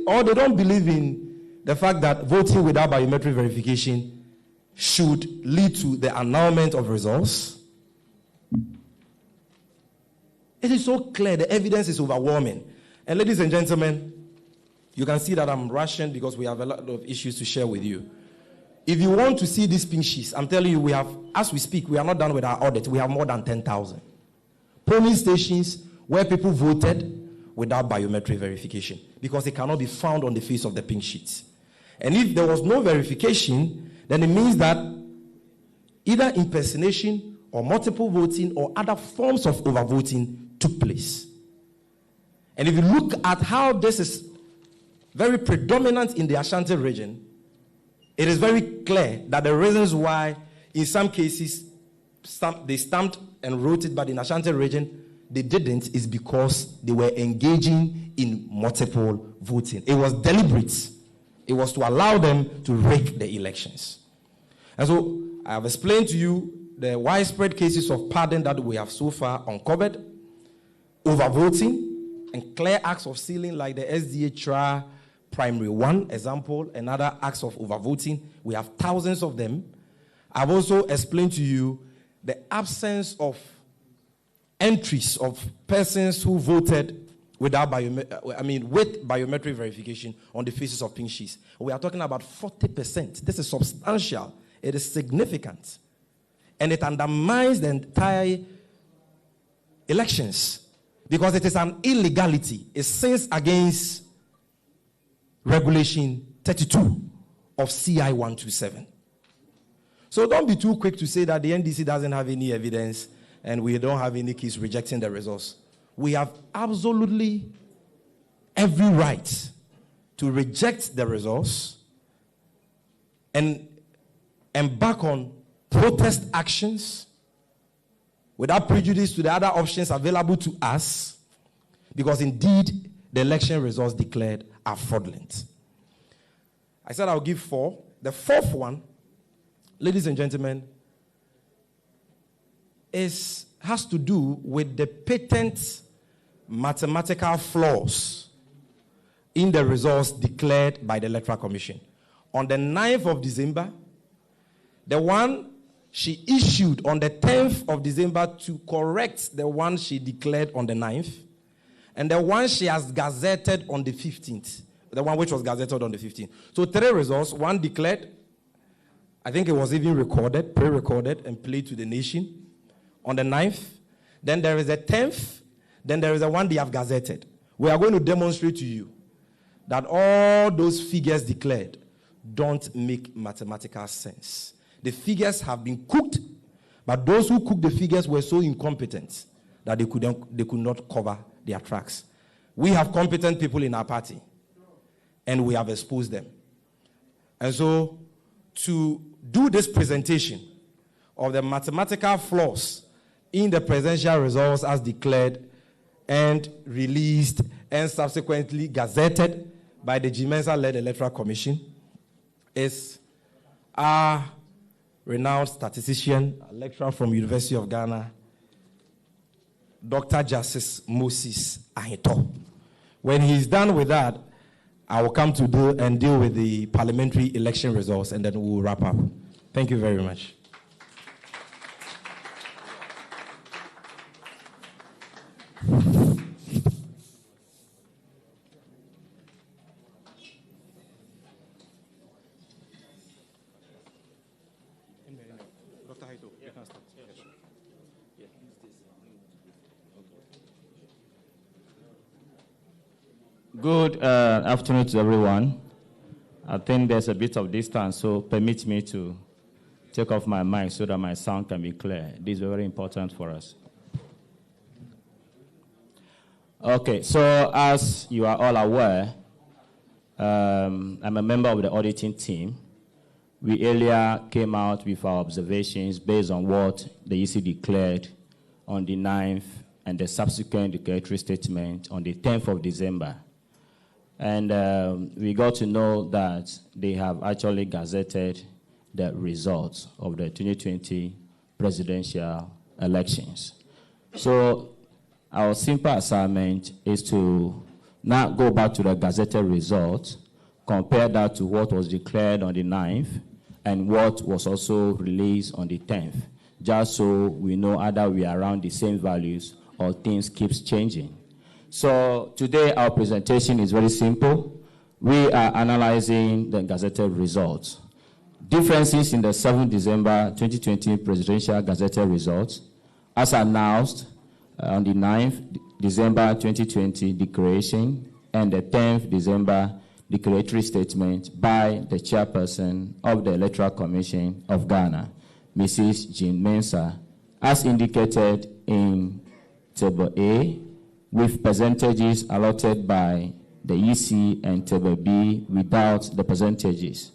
Or they don't believe in the fact that voting without biometric verification should lead to the annulment of results. It is so clear. The evidence is overwhelming. And ladies and gentlemen, you can see that I'm rushing because we have a lot of issues to share with you. If you want to see these pink sheets, I'm telling you, we have, as we speak, we are not done with our audit. We have more than 10,000 polling stations where people voted without biometric verification because it cannot be found on the face of the pink sheets. And if there was no verification, then it means that either impersonation or multiple voting or other forms of overvoting took place. And if you look at how this is very predominant in the Ashanti region, it is very clear that the reasons why in some cases they stamped and wrote it, but in Ashanti region they didn't, is because they were engaging in multiple voting. It was deliberate. It was to allow them to rig the elections. And so I have explained to you the widespread cases of pardon that we have so far uncovered, overvoting, and clear acts of stealing like the SDA trial primary 1 example, and other acts of overvoting. We have thousands of them. I've also explained to you the absence of entries of persons who voted without with biometric verification on the faces of pink sheets. We are talking about 40%. This is substantial. It is significant. And it undermines the entire elections because it is an illegality. It sins against Regulation 32 of CI 127. So don't be too quick to say that the NDC doesn't have any evidence and we don't have any case rejecting the results. We have absolutely every right to reject the results and embark on protest actions without prejudice to the other options available to us, because indeed the election results declared are fraudulent. I said I'll give 4. The 4th one, ladies and gentlemen, has to do with the patent mathematical flaws in the results declared by the Electoral Commission. On the 9th of December, the one she issued on the 10th of December to correct the one she declared on the 9th, and the one she has gazetted on the 15th, the one which was gazetted on the 15th. So 3 results, one declared, I think it was even recorded, pre-recorded, and played to the nation on the 9th. Then there is a 10th, then there is a one they have gazetted. We are going to demonstrate to you that all those figures declared don't make mathematical sense. The figures have been cooked, but those who cooked the figures were so incompetent that they could not cover their tracks. We have competent people in our party, and we have exposed them. And so, to do this presentation of the mathematical flaws in the presidential results as declared and released and subsequently gazetted by the Jimensa-led Electoral Commission is our renowned statistician, a lecturer from University of Ghana, Dr. Justice Moses Ahito. When he's done with that, I will come to deal with the parliamentary election results, and then we'll wrap up. Thank you very much. Dr. Ahito, you can start. Good afternoon to everyone. I think there's a bit of distance, so permit me to take off my mic so that my sound can be clear. This is very important for us. Okay, so as you are all aware, I'm a member of the auditing team. We earlier came out with our observations based on what the EC declared on the 9th and the subsequent declaratory statement on the 10th of December. And we got to know that they have actually gazetted the results of the 2020 presidential elections. So our simple assignment is to now go back to the gazetted results, compare that to what was declared on the 9th and what was also released on the 10th, just so we know either we are around the same values or things keeps changing. So today our presentation is very simple. We are analyzing the gazetted results. differences in the 7th December 2020 presidential gazetted results, as announced on the 9th December 2020 declaration and the 10th December declaratory statement by the chairperson of the Electoral Commission of Ghana, Mrs. Jean Mensah, as indicated in Table A, with percentages allotted by the EC and Table B without the percentages.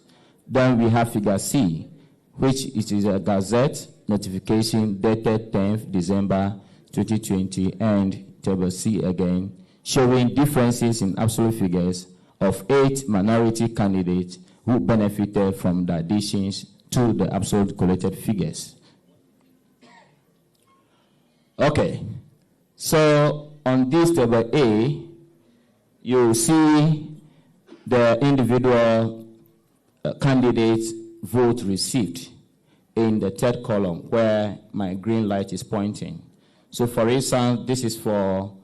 Then we have Figure C, which is a Gazette notification dated 10th December 2020, and Table C again, showing differences in absolute figures of 8 minority candidates who benefited from the additions to the absolute collated figures. Okay, so on this Table A, you see the individual candidates' vote received in the third column where my green light is pointing. So for instance, this is for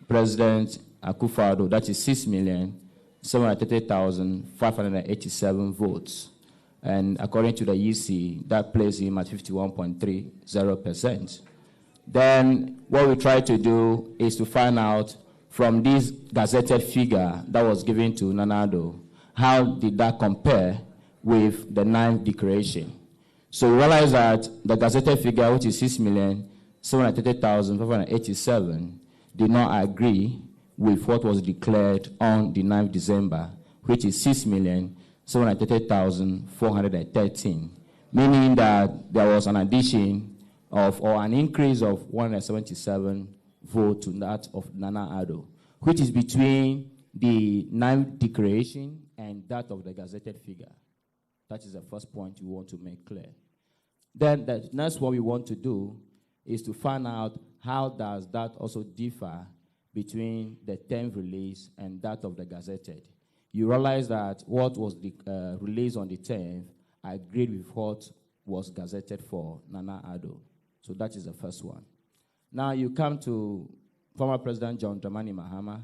President Akufo-Addo, that is 6,730,587 votes. And according to the EC, that places him at 51.30%. Then what we try to do is to find out from this gazetted figure that was given to Nana Addo, how did that compare with the 9th declaration? So we realize that the gazetted figure, which is 6,730,587, did not agree with what was declared on the 9th December, which is 6,730,413, meaning that there was an addition of, or an increase of 177 votes to that of Nana Addo, which is between the 9th declaration and that of the gazetted figure. That is the first point we want to make clear. Then the next one we want to do is to find out how does that also differ between the 10th release and that of the gazetted. You realize that what was released on the 10th agreed with what was gazetted for Nana Addo. So that is the first one. Now you come to former President John Dramani Mahama.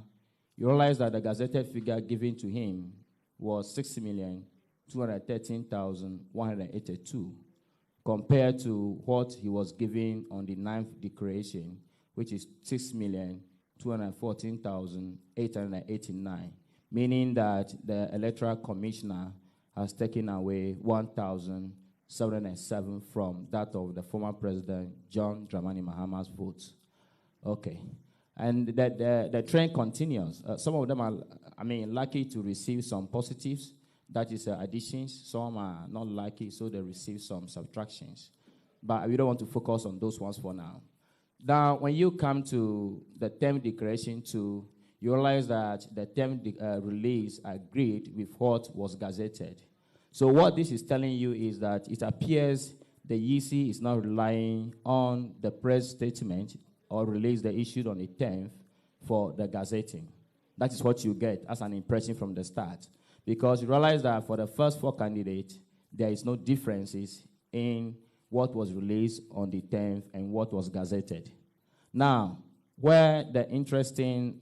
You realize that the gazetted figure given to him was 6,213,182 compared to what he was given on the 9th declaration, which is 6,214,889, meaning that the Electoral Commissioner has taken away 1,707 from that of the former President John Dramani Mahama's votes. Okay. And the trend continues. Some of them are, lucky to receive some positives, that is additions. Some are not lucky, so they receive some subtractions. But we don't want to focus on those ones for now. Now, when you come to the 10th declaration too, you realize that the 10th release agreed with what was gazetted. So what this is telling you is that it appears the EC is now relying on the press statement or release they issued on the 10th for the gazetting. That is what you get as an impression from the start. Because you realize that for the first 4 candidates, there is no differences in what was released on the 10th and what was gazetted. Now, where the interesting,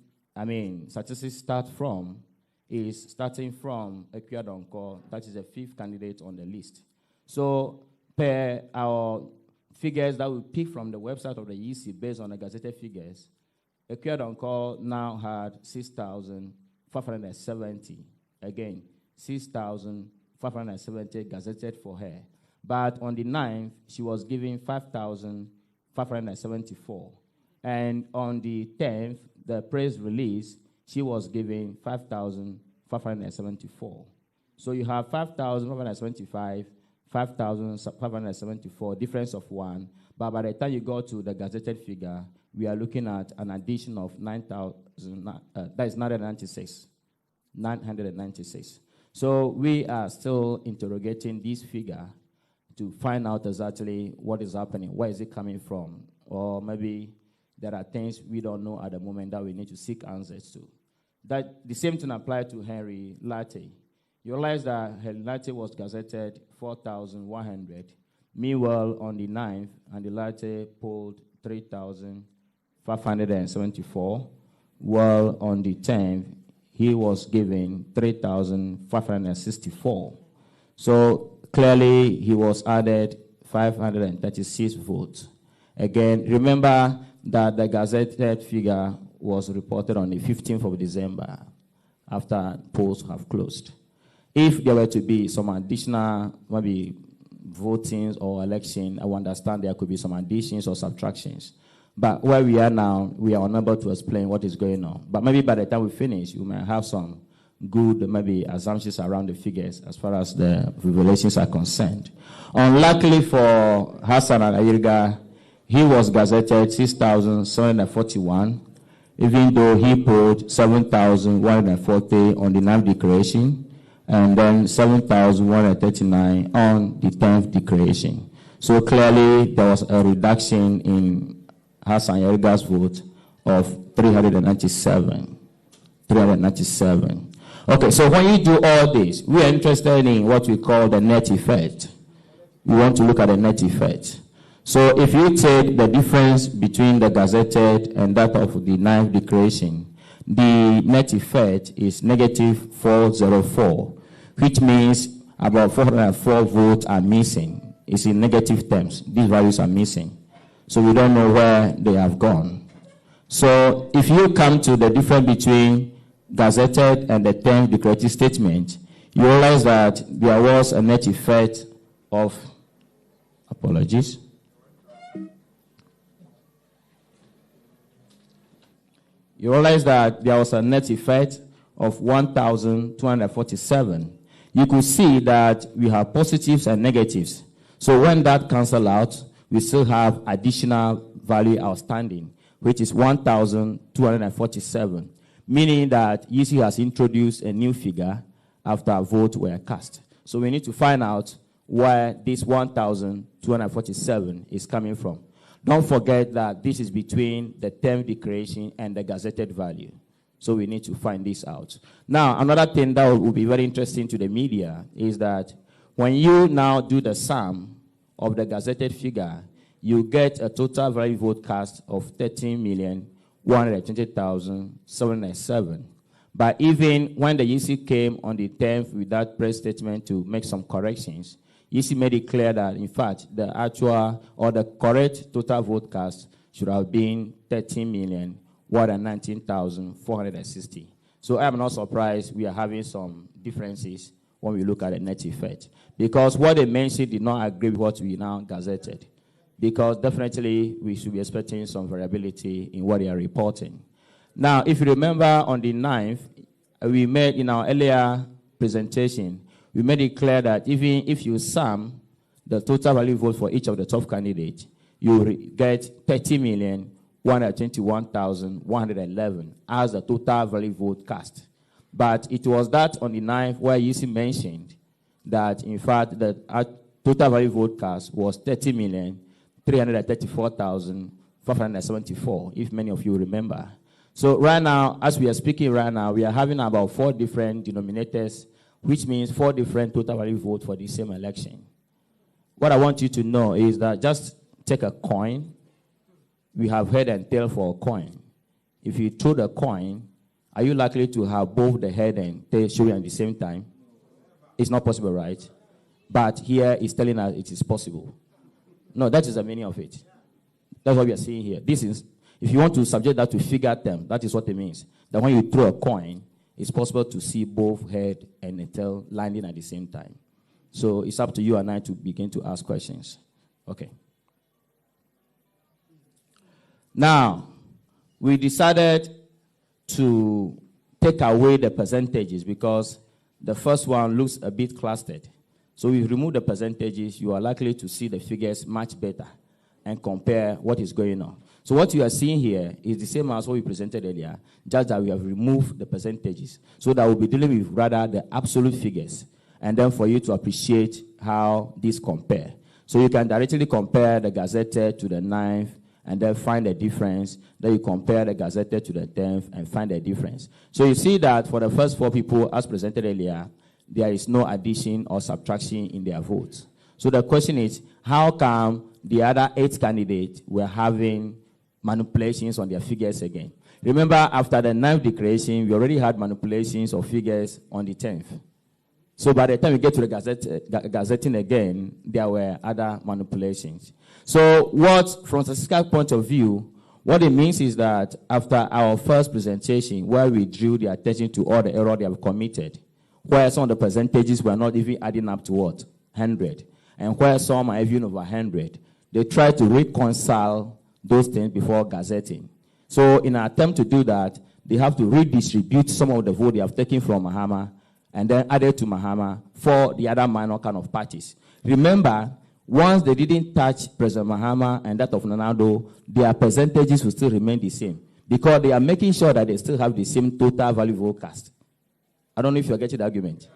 statistics start from is starting from Ekuadonko, that is the 5th candidate on the list. So, per our figures that we pick from the website of the EC based on the gazetted figures, Ekuadonko now had 6,570. Again, 6,570 gazetted for her. But on the 9th, she was given 5,574. And on the 10th, the press release, she was given 5,574. So you have 5,575, 5,574, difference of 1. But by the time you go to the gazetted figure, we are looking at an addition of 9,000, that is 996. 996. So we are still interrogating this figure to find out exactly what is happening, where is it coming from, or maybe there are things we don't know at the moment that we need to seek answers to. That the same thing applied to Henry Latte. You realize that Henry Latte was gazetted 4,100. Meanwhile, on the 9th, and the Latte polled 3,574, while on the 10th, he was given 3,564. So clearly he was added 536 votes. Again, remember that the gazetted figure was reported on the 15th of December after polls have closed. If there were to be some additional, maybe votings or election, I understand there could be some additions or subtractions. But where we are now, we are unable to explain what is going on. But maybe by the time we finish, we may have some good, maybe, assumptions around the figures as far as the revelations are concerned. Unluckily for Hassan Ayirga, he was gazetted 6,741, even though he polled 7,140 on the 9th declaration, and then 7,139 on the 10th declaration. So clearly, there was a reduction in Hassan Ayirga's vote of 397. 397. Okay, so when you do all this, we are interested in what we call the net effect. We want to look at the net effect. So if you take the difference between the gazetted and that of the 9th declaration, the net effect is negative 404, which means about 404 votes are missing. It's in negative terms. These values are missing. So we don't know where they have gone. So if you come to the difference between gazetted and the 10th declarative statement, you realize that there was a net effect of, apologies, you realize that there was a net effect of 1,247. You could see that we have positives and negatives. So when that cancels out, we still have additional value outstanding, which is 1,247, meaning that EC has introduced a new figure after a vote were cast. So we need to find out where this 1,247 is coming from. Don't forget that this is between the 10th declaration and the gazetted value. So we need to find this out. Now, another thing that will be very interesting to the media is that when you now do the sum of the gazetted figure, you get a total value vote cast of 13,120,707. But even when the EC came on the 10th with that press statement to make some corrections, EC made it clear that, in fact, the actual or the correct total vote cast should have been 13,119,460. So I'm not surprised we are having some differences when we look at the net effect. Because what they mentioned did not agree with what we now gazetted. Because definitely we should be expecting some variability in what they are reporting. Now, if you remember on the 9th, we made in our earlier presentation, we made it clear that even if you sum the total value vote for each of the top candidates, you get 30,121,111 as the total value vote cast. But it was that on the 9th where EC mentioned that, in fact, the total value vote cast was 30,334,574, if many of you remember. So right now, as we are speaking right now, we are having about 4 different denominators, which means 4 different total value votes for the same election. What I want you to know is that just take a coin. We have head and tail for a coin. If you throw the coin, are you likely to have both the head and tail showing at the same time? It's not possible, right? But here it's telling us it is possible. No, that is the meaning of it. That's what we are seeing here. This is, if you want to subject that to figure term, that is what it means. That when you throw a coin, it's possible to see both head and the tail landing at the same time. So it's up to you and I to begin to ask questions. Okay. Now, we decided to take away the percentages because the first one looks a bit clustered. So if you remove the percentages, you are likely to see the figures much better and compare what is going on. So what you are seeing here is the same as what we presented earlier, just that we have removed the percentages. So that we'll be dealing with rather the absolute figures, and then for you to appreciate how these compare. So you can directly compare the gazetted to the 9th, and then find the difference. Then you compare the gazetted to the 10th and find the difference. So you see that for the first 4 people, as presented earlier, there is no addition or subtraction in their votes. So the question is, how come the other 8 candidates were having manipulations on their figures again? Remember, after the 9th declaration, we already had manipulations of figures on the 10th. So by the time we get to the gazetting again, there were other manipulations. So what, from a statistical point of view, what it means is that after our first presentation, where we drew the attention to all the error they have committed, where some of the percentages were not even adding up to what? 100. And where some are even over 100. They try to reconcile those things before gazetting. So in an attempt to do that, they have to redistribute some of the vote they have taken from Mahama and then add it to Mahama for the other minor kind of parties. Remember, once they didn't touch President Mahama and that of Nanado, their percentages will still remain the same because they are making sure that they still have the same total value vote cast. I don't know if you're getting the argument.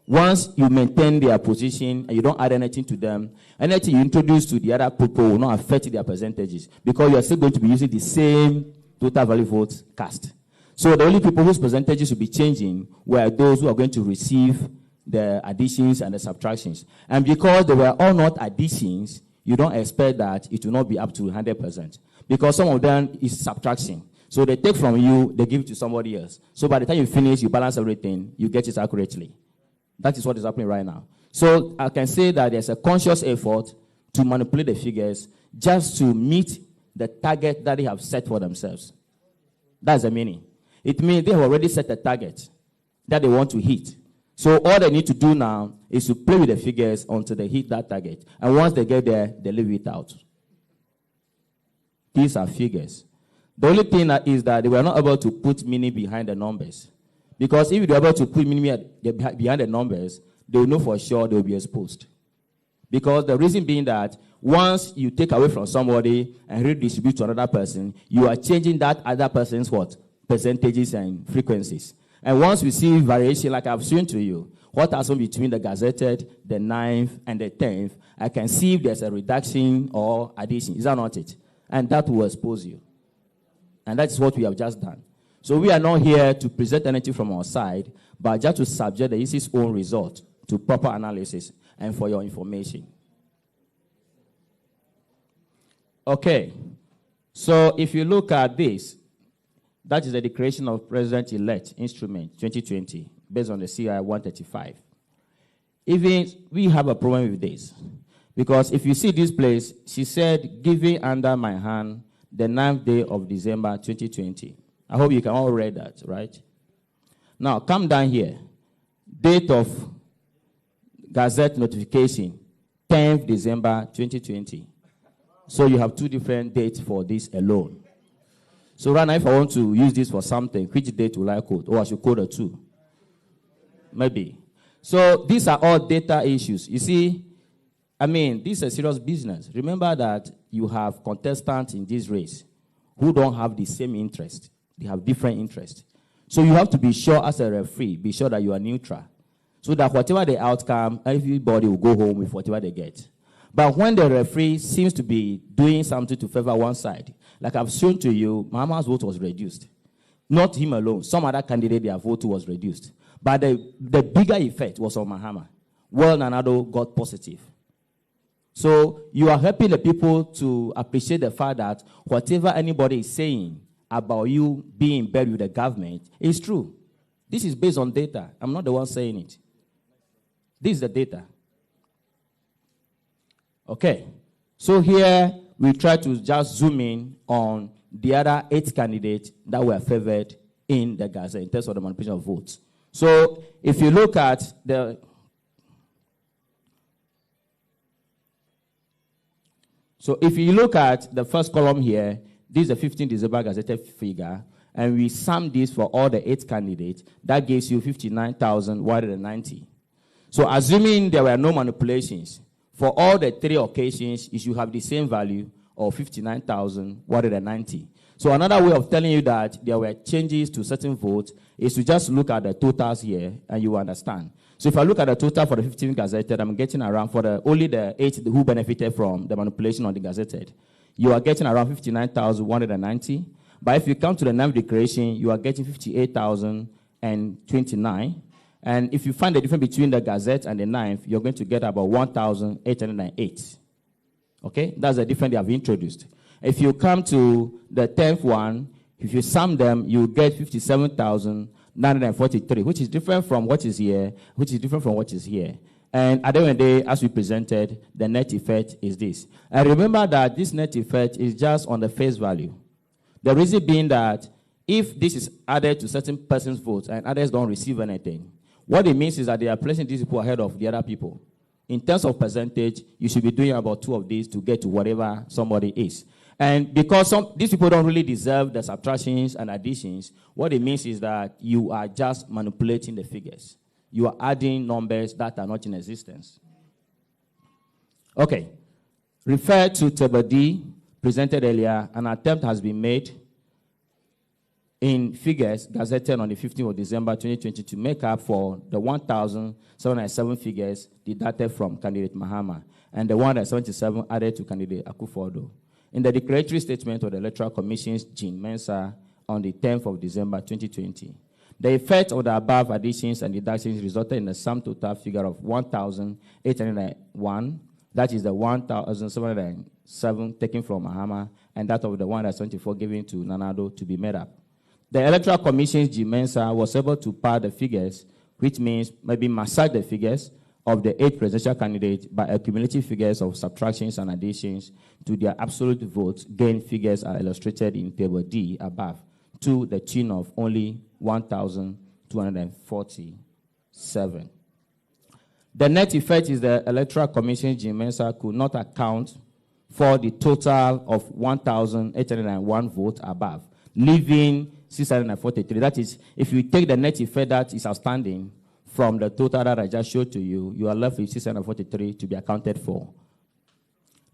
Once you maintain their position and you don't add anything to them, anything you introduce to the other people will not affect their percentages because you're still going to be using the same total value vote cast. So the only people whose percentages will be changing were those who are going to receive the additions and the subtractions. And because they were all not additions, you don't expect that it will not be up to 100%. Because some of them is subtraction. So they take from you, they give it to somebody else. So by the time you finish, you balance everything, you get it accurately. That is what is happening right now. So I can say that there's a conscious effort to manipulate the figures just to meet the target that they have set for themselves. That's the meaning. It means they have already set a target that they want to hit. So all they need to do now is to play with the figures until they hit that target. And once they get there, they leave it out. These are figures. The only thing is that they were not able to put meaning behind the numbers. Because if they were able to put meaning behind the numbers, they will know for sure they will be exposed. Because the reason being that once you take away from somebody and redistribute to another person, you are changing that other person's what? Percentages and frequencies. And once we see variation, like I've shown to you, what happens between the gazetted, the 9th, and the 10th, I can see if there's a reduction or addition. Is that not it? And that will expose you. And that is what we have just done. So we are not here to present anything from our side, but just to subject the EC's own result to proper analysis and for your information. Okay. So if you look at this, that is the Declaration of President-elect Instrument 2020, based on the CI 135. Even we have a problem with this. Because if you see this place, she said, giving under my hand the 9th day of December 2020. I hope you can all read that, right? Now, come down here. Date of Gazette notification, 10th December 2020. So you have two different dates for this alone. So right now, if I want to use this for something, which date will I code? Or I should code a 2? Maybe. So these are all data issues. You see, I mean, this is a serious business. Remember that you have contestants in this race who don't have the same interest. They have different interests. So you have to be sure as a referee, be sure that you are neutral. So that whatever the outcome, everybody will go home with whatever they get. But when the referee seems to be doing something to favor one side, like I've shown to you, Mahama's vote was reduced. Not him alone. Some other candidate, their vote was reduced. But the bigger effect was on Mahama. Well, Nanado got positive. So you are helping the people to appreciate the fact that whatever anybody is saying about you being in bed with the government is true. This is based on data. I'm not the one saying it. This is the data. Okay. So here we try to just zoom in on the other 8 candidates that were favored in the Gaza in terms of the manipulation of votes. So if you look at the first column here, this is the 15 December gazetted figure, and we sum this for all the 8 candidates, that gives you 59,190. So assuming there were no manipulations, for all the 3 occasions, you should have the same value of 59,190. So another way of telling you that there were changes to certain votes is to just look at the totals here, and you understand. So if I look at the total for the 15 gazetted, I'm getting around for only the 8 who benefited from the manipulation on the gazetted. You are getting around 59,190. But if you come to the 9th declaration, you are getting 58,029. And if you find the difference between the gazette and the 9th, you're going to get about 1,808. Okay? That's the difference they have introduced. If you come to the 10th one, if you sum them, you get 57,999. 943, which is different from what is here, And at the end of the day, as we presented, the net effect is this. And remember that this net effect is just on the face value. The reason being that if this is added to certain person's votes and others don't receive anything, what it means is that they are placing these people ahead of the other people. In terms of percentage, you should be doing about 2 of these to get to whatever somebody is. And because these people don't really deserve the subtractions and additions, what it means is that you are just manipulating the figures. You are adding numbers that are not in existence. Okay. Refer to Table D, presented earlier. An attempt has been made in figures gazetted on the 15th of December 2020 to make up for the 1,707 figures deducted from candidate Mahama and the 177 added to candidate Akufo-Addo. In the declaratory statement of the Electoral Commission's Jean Mensah on the 10th of December 2020, the effect of the above additions and deductions resulted in a sum total figure of 1,801, that is the 1,707 taken from Mahama, and that of the 174 given to Nana-Addo to be made up. The Electoral Commission's Jean Mensah was able to pad the figures, which means maybe massage the figures of the 8 presidential candidates by accumulating figures of subtractions and additions to their absolute votes. Gain figures are illustrated in Table D above to the tune of only 1,247. The net effect is the Electoral Commission Jean Mensah could not account for the total of 1,801 votes above, leaving 643. That is, if you take the net effect that is outstanding from the total that I just showed to you, you are left with 643 to be accounted for.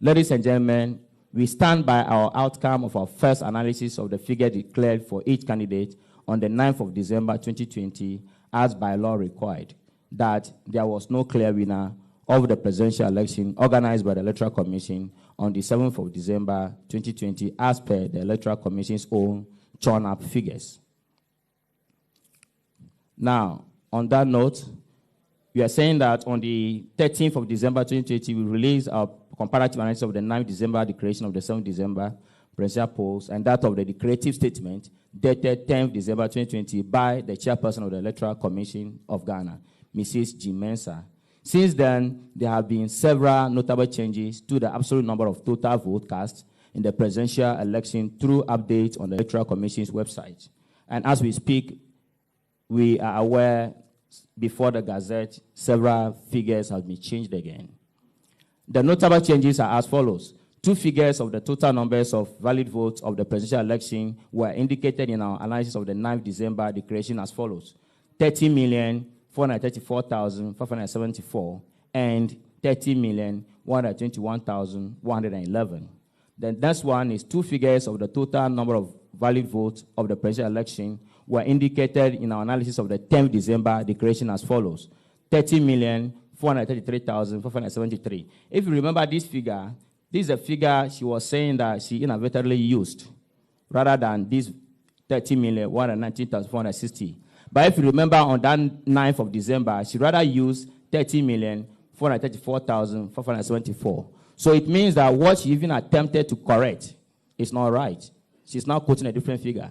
Ladies and gentlemen, we stand by our outcome of our first analysis of the figure declared for each candidate on the 9th of December 2020, as by law required, that there was no clear winner of the presidential election organized by the Electoral Commission on the 7th of December 2020, as per the Electoral Commission's own drawn-up figures. Now, on that note, we are saying that on the 13th of December 2020, we released our comparative analysis of the 9th December declaration of the 7th December presidential polls and that of the declarative statement dated 10th December 2020 by the chairperson of the Electoral Commission of Ghana, Mrs. Jean Mensah. Since then, there have been several notable changes to the absolute number of total vote cast in the presidential election through updates on the Electoral Commission's website. And as we speak, we are aware before the Gazette, several figures have been changed again. The notable changes are as follows. 2 figures of the total numbers of valid votes of the presidential election were indicated in our analysis of the 9th December declaration as follows. 30,434,574 and 30,121,111. The next one is 2 figures of the total number of valid votes of the presidential election were indicated in our analysis of the 10th December declaration as follows. 30,433,573. If you remember this figure, this is a figure she was saying that she inadvertently used rather than this 30,119,460. But if you remember on that 9th of December, she rather used 30,434,574. So it means that what she even attempted to correct is not right. She's now quoting a different figure.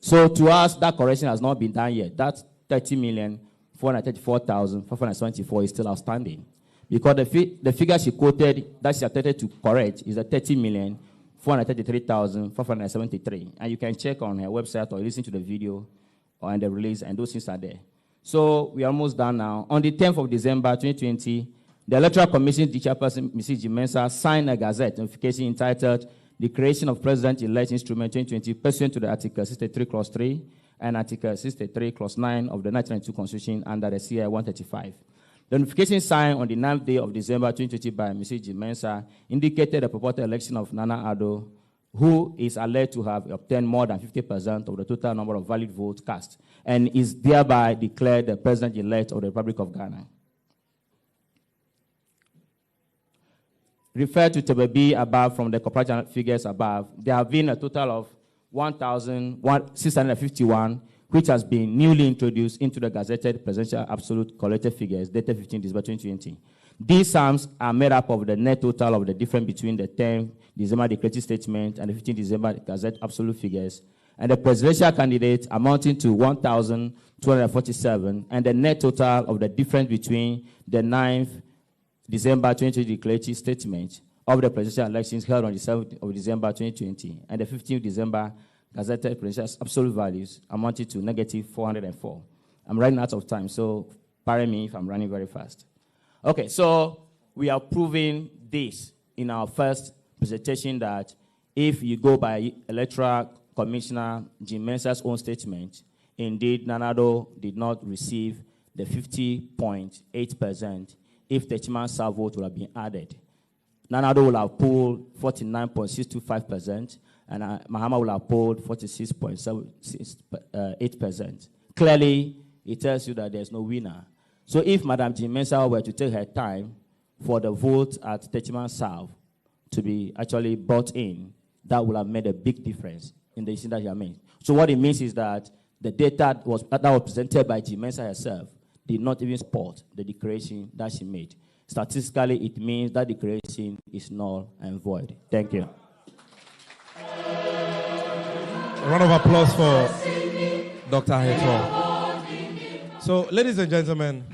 So to us, that correction has not been done yet. That 30,434,574 is still outstanding. Because the figure she quoted that she attempted to correct is the 30,433,573. And you can check on her website or listen to the video or the release, and those things are there. So we are almost done now. On the 10th of December 2020, the Electoral Commission chairperson, Mrs. Jean Mensah, signed a Gazette notification entitled The Creation of President-Elect Instrument 2020 pursuant to the Article 63, Clause 3 and Article 63, Clause 9 of the 1992 Constitution under the CI 135. The notification signed on the 9th day of December 2020 by Mrs. Jean Mensah indicated the purported election of Nana-Addo, who is alleged to have obtained more than 50% of the total number of valid votes cast and is thereby declared the President-elect of the Republic of Ghana. Refer to Table B above from the comparative figures above. There have been a total of 1,651, which has been newly introduced into the gazetted presidential absolute collected figures dated 15 December 2020. These sums are made up of the net total of the difference between the 10 December declarative statement and the 15 December gazette absolute figures, and the presidential candidate amounting to 1,247, and the net total of the difference between the 9th December 2020 declarative statement of the presidential elections held on the 7th of December 2020 and the 15th December gazetted presidential absolute values amounted to negative 404. I'm running out of time, so pardon me if I'm running very fast. Okay, so we are proving this in our first presentation that if you go by Electoral Commissioner Jim Mensah's own statement, indeed, Nanado did not receive the 50.8% if the Chiman South vote would have been added. Nanado will have pulled 49.625%, and Mahama will have pulled 46.8%. Clearly, it tells you that there's no winner. So if Madam Jim Mensah were to take her time for the vote at Techiman South to be actually brought in, that would have made a big difference in the decision that she had made. So what it means is that the data that was presented by Jim Mensah herself did not even support the declaration that she made. Statistically, it means that declaration is null and void. Thank you. A round of applause for Dr. Heto. So, ladies and gentlemen,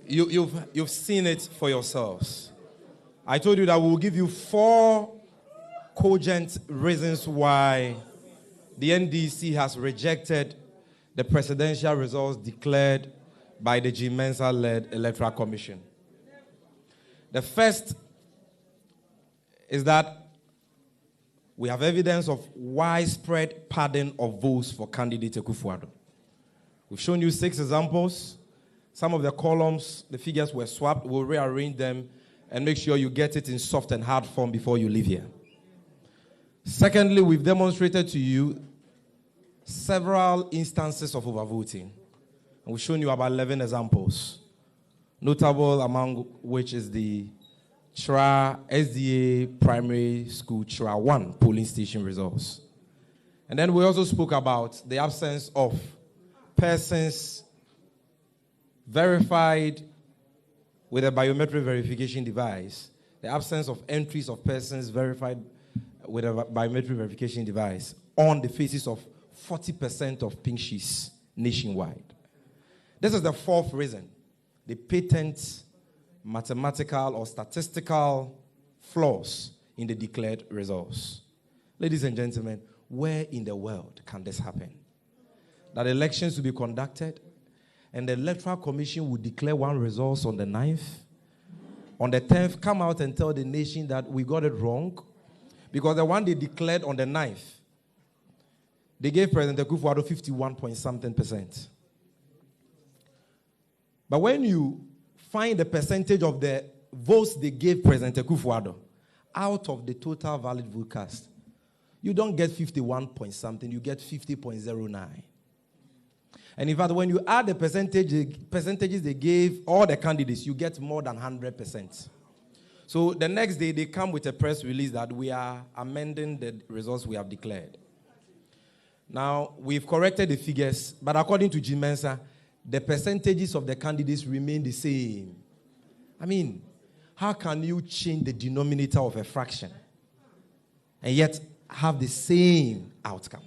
you've seen it for yourselves. I told you that we will give you 4 cogent reasons why the NDC has rejected the presidential results declared by the Jim Mensah-led Electoral Commission. The first is that we have evidence of widespread padding of votes for candidate Akufo-Addo. We've shown you 6 examples. Some of the columns, the figures were swapped. We'll rearrange them and make sure you get it in soft and hard form before you leave here. Secondly, we've demonstrated to you several instances of overvoting. And we've shown you about 11 examples, notable among which is the Chra SDA Primary School Chra 1 polling station results. And then we also spoke about the absence of persons verified with a biometric verification device, the absence of entries of persons verified with a biometric verification device on the faces of 40% of pink sheets nationwide. This is the 4th reason, the patent mathematical or statistical flaws in the declared results. Ladies and gentlemen, where in the world can this happen? That elections will be conducted and the Electoral Commission will declare one result on the 9th. On the 10th, come out and tell the nation that we got it wrong, because the one they declared on the 9th, they gave President Akufo-Addo 51-point-something%. But when you find the percentage of the votes they gave President Akufo-Addo out of the total valid vote cast, you don't get 51-point-something, you get 50.09. And in fact, when you add the percentages they gave all the candidates, you get more than 100%. So the next day, they come with a press release that we are amending the results we have declared. Now, we've corrected the figures, but according to Jim Mensah, the percentages of the candidates remain the same. I mean, how can you change the denominator of a fraction and yet have the same outcome?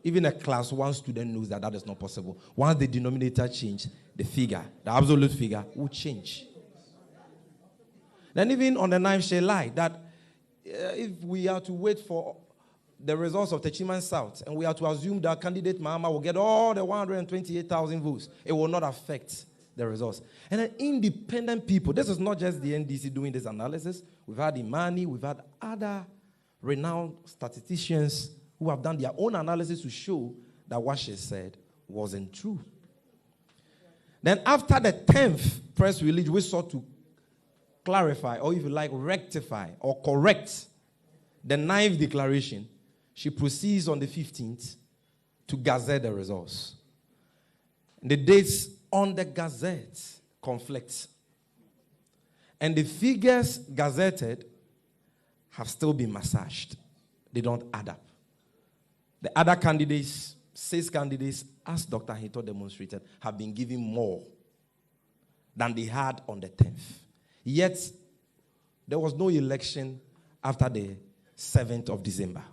Even a class 1 student knows that that is not possible. Once the denominator changes, the figure, the absolute figure, will change. Then even on the 9th, she lied that if we are to wait for the results of Techiman South and we are to assume that candidate Mahama will get all the 128,000 votes, it will not affect the results. And then independent people, this is not just the NDC doing this analysis. We've had Imani, we've had other renowned statisticians who have done their own analysis to show that what she said wasn't true. Then after the 10th press release, we sought to clarify, or if you like, rectify or correct the 9th declaration. She proceeds on the 15th to gazette the results. The dates on the gazette conflict. And the figures gazetted have still been massaged. They don't add up. The other candidates, 6 candidates, as Dr. Heto demonstrated, have been given more than they had on the 10th. Yet, there was no election after the 7th of December.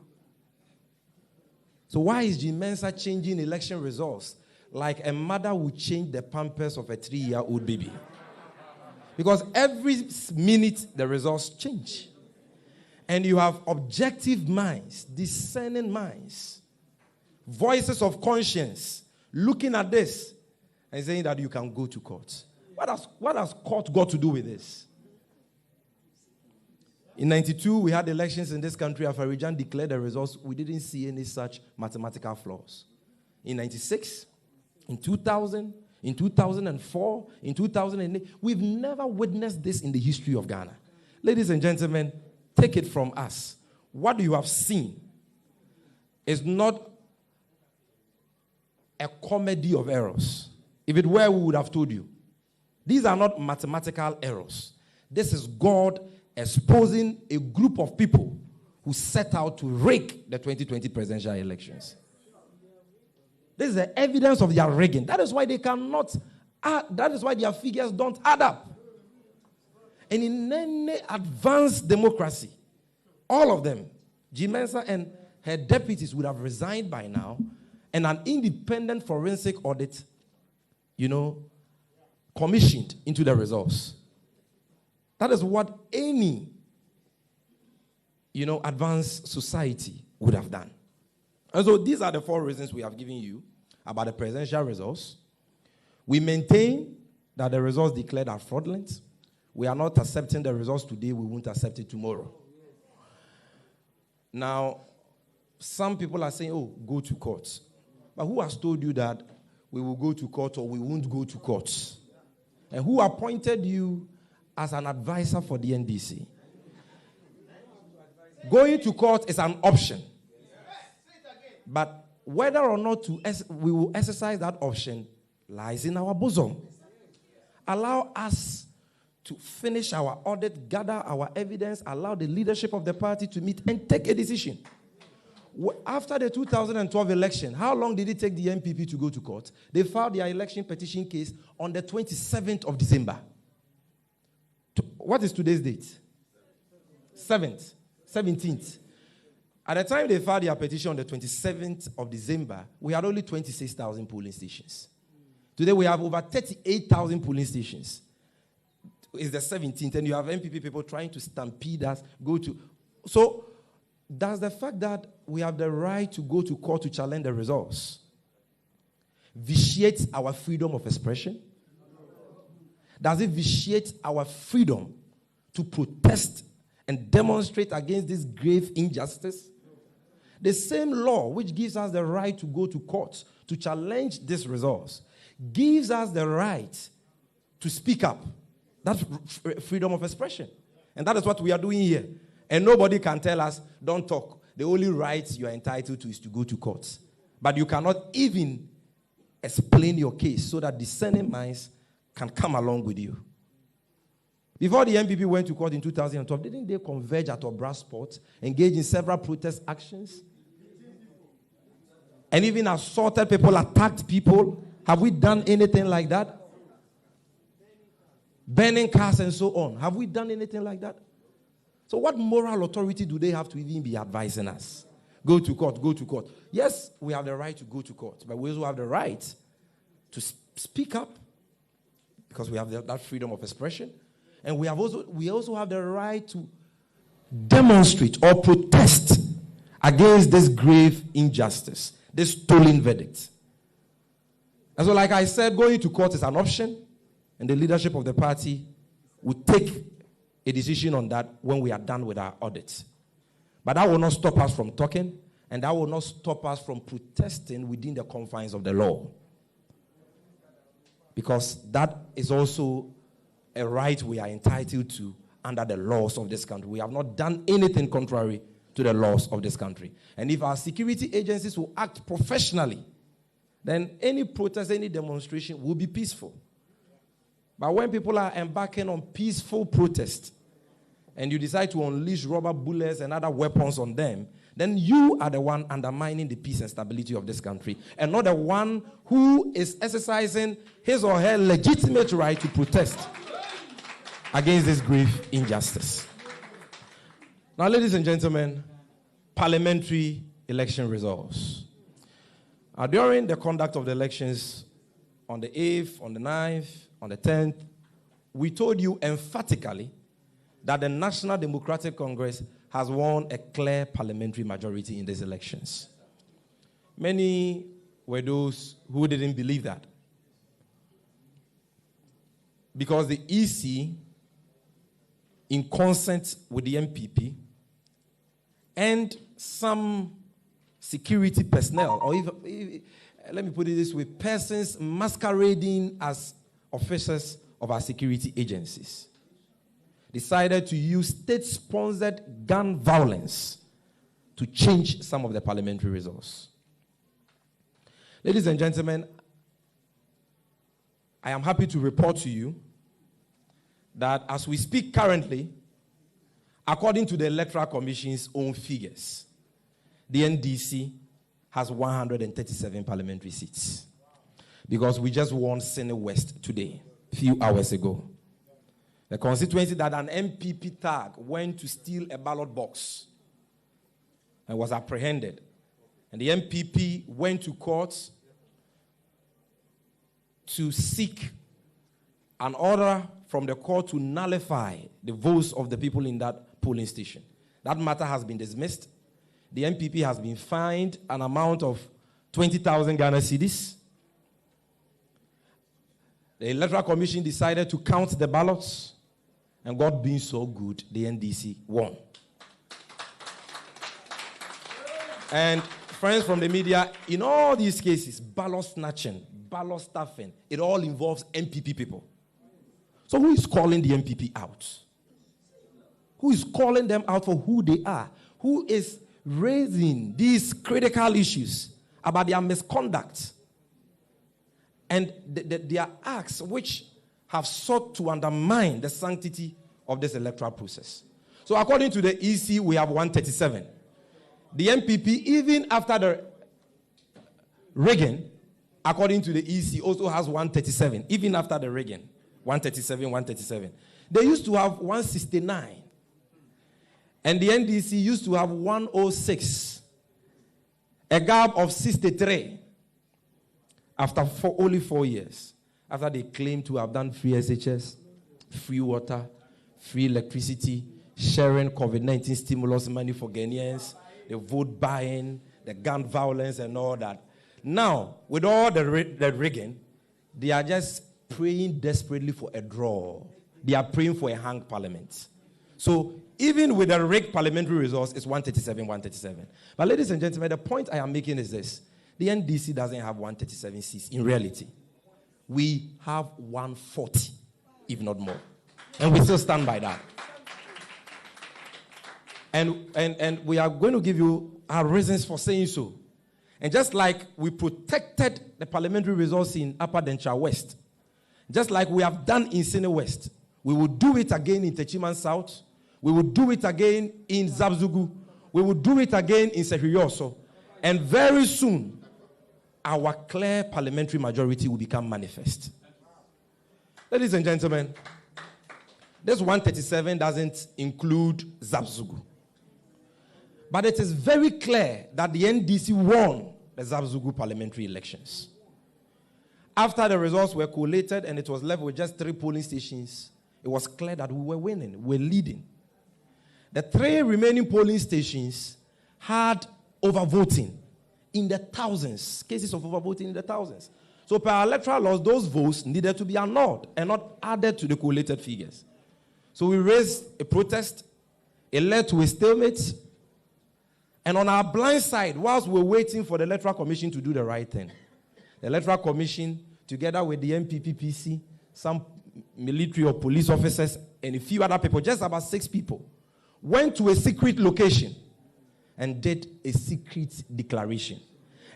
So why is Jim Mensah changing election results like a mother would change the pampers of a 3-year-old baby? Because every minute the results change. And you have objective minds, discerning minds, voices of conscience, looking at this and saying that you can go to court. What has court got to do with this? In 92, we had elections in this country. After Afarijan declared the results, we didn't see any such mathematical flaws. In 96, in 2000, in 2004, in 2008, we've never witnessed this in the history of Ghana. Ladies and gentlemen, take it from us. What you have seen is not a comedy of errors. If it were, we would have told you. These are not mathematical errors. This is God exposing a group of people who set out to rig the 2020 presidential elections. This is the evidence of their rigging. That is why they cannot that is why their figures don't add up. And in any advanced democracy, all of them, Jim Mensah and her deputies would have resigned by now, and an independent forensic audit, commissioned into the results. That is what any, advanced society would have done. And so these are the 4 reasons we have given you about the presidential results. We maintain that the results declared are fraudulent. We are not accepting the results today. We won't accept it tomorrow. Now, some people are saying, oh, go to court. But who has told you that we will go to court or we won't go to court? And who appointed you as an advisor for the NDC? Going to court is an option. But whether or not we will exercise that option lies in our bosom. Allow us to finish our audit, gather our evidence, allow the leadership of the party to meet and take a decision. After the 2012 election, how long did it take the MPP to go to court? They filed their election petition case on the 27th of December. What is today's date? 7th, 17th. At the time they filed their petition on the 27th of December, we had only 26,000 polling stations. Today we have over 38,000 polling stations. It's the 17th, and you have MPP people trying to stampede us, So, does the fact that we have the right to go to court to challenge the results vitiate our freedom of expression? Does it vitiate our freedom to protest and demonstrate against this grave injustice? The same law which gives us the right to go to court to challenge these results gives us the right to speak up. That's freedom of expression. And that is what we are doing here. And nobody can tell us, don't talk. The only right you are entitled to is to go to court. But you cannot even explain your case so that discerning minds can come along with you. Before the MPP went to court in 2012, didn't they converge at Obrasport, engage in several protest actions? And even assaulted people, attacked people? Have we done anything like that? Burning cars and so on. Have we done anything like that? So what moral authority do they have to even be advising us? Go to court, go to court. Yes, we have the right to go to court, but we also have the right to speak up because we have that freedom of expression. And we also have the right to demonstrate or protest against this grave injustice, this stolen verdict. And so, like I said, going to court is an option, and the leadership of the party will take a decision on that when we are done with our audit. But that will not stop us from talking, and that will not stop us from protesting within the confines of the law. Because that is also a right we are entitled to under the laws of this country. We have not done anything contrary to the laws of this country. And if our security agencies will act professionally, then any protest, any demonstration will be peaceful. But when people are embarking on peaceful protest and you decide to unleash rubber bullets and other weapons on them, then you are the one undermining the peace and stability of this country and not the one who is exercising his or her legitimate right to protest against this grave injustice. Now, ladies and gentlemen, parliamentary election results. During the conduct of the elections on the 8th, on the 9th, on the 10th, we told you emphatically that the National Democratic Congress has won a clear parliamentary majority in these elections. Many were those who didn't believe that, because the EC, in consent with the MPP, and some security personnel, or even, let me put it this way, persons masquerading as officers of our security agencies, decided to use state-sponsored gun violence to change some of the parliamentary results. Ladies and gentlemen, I am happy to report to you that as we speak currently, according to the Electoral Commission's own figures, the NDC has 137 parliamentary seats, because we just won Senate West today, a few hours ago. The constituency that an MPP tag went to steal a ballot box and was apprehended, and the MPP went to court to seek an order from the court to nullify the votes of the people in that polling station. That matter has been dismissed. The MPP has been fined an amount of 20,000 Ghana cedis. The Electoral Commission decided to count the ballots, and God being so good, the NDC won. And friends from the media, in all these cases, ballot snatching, ballot stuffing, it all involves MPP people. So who is calling the MPP out? Who is calling them out for who they are? Who is raising these critical issues about their misconduct and their acts which have sought to undermine the sanctity of this electoral process? So according to the EC, we have 137. The MPP, even after the rigging, according to the EC, also has 137, even after the rigging. 137. They used to have 169. And the NDC used to have 106. A gap of 63 after only 4 years. After they claimed to have done free SHS, free water, free electricity, sharing COVID-19 stimulus money for Ghanaians, the vote buying, the gun violence and all that. Now, with all the rigging, they are just praying desperately for a draw. They are praying for a hung parliament. So even with the rigged parliamentary results, it's 137. But ladies and gentlemen, the point I am making is this. The NDC doesn't have 137 seats in reality. We have 140, if not more. And we still stand by that. And we are going to give you our reasons for saying so. And just like we protected the parliamentary results in Upper Denchar West, just like we have done in Senate West, we will do it again in Techiman South. We will do it again in Zabzugu. We will do it again in Sehuyoso. And very soon, our clear parliamentary majority will become manifest. Ladies and gentlemen, this 137 doesn't include Zabzugu. But it is very clear that the NDC won the Zabzugu parliamentary elections. After the results were collated and it was left with just 3 polling stations, it was clear that we were winning, we were leading. The 3 remaining polling stations had overvoting in the thousands, cases of overvoting in the thousands. So per electoral laws, those votes needed to be annulled and not added to the collated figures. So we raised a protest, it led to a stalemate, and on our blind side, whilst we were waiting for the Electoral Commission to do the right thing, the Electoral Commission, together with the MPPPC, some military or police officers, and a few other people, just about 6 people, went to a secret location and did a secret declaration.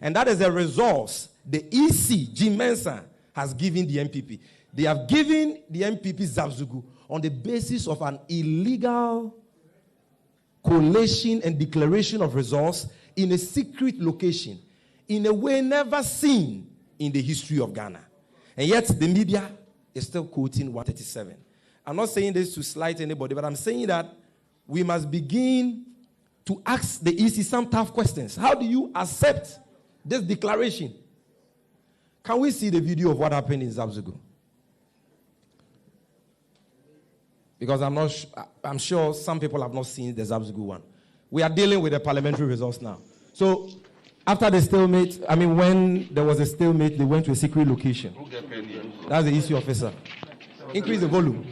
And that is the results the EC, Jim Mensah, has given the MPP. They have given the MPP Zabzugu on the basis of an illegal collation and declaration of results in a secret location, in a way never seen in the history of Ghana. And yet the media is still quoting 137. I'm not saying this to slight anybody, but I'm saying that we must begin to ask the EC some tough questions. How do you accept This declaration. Can we see the video of what happened in Zabzugu? Because I'm sure some people have not seen the Zabzugu one. We are dealing with the parliamentary results now. So, after the stalemate, when there was a stalemate, they went to a secret location. That's the EC officer. Increase the volume.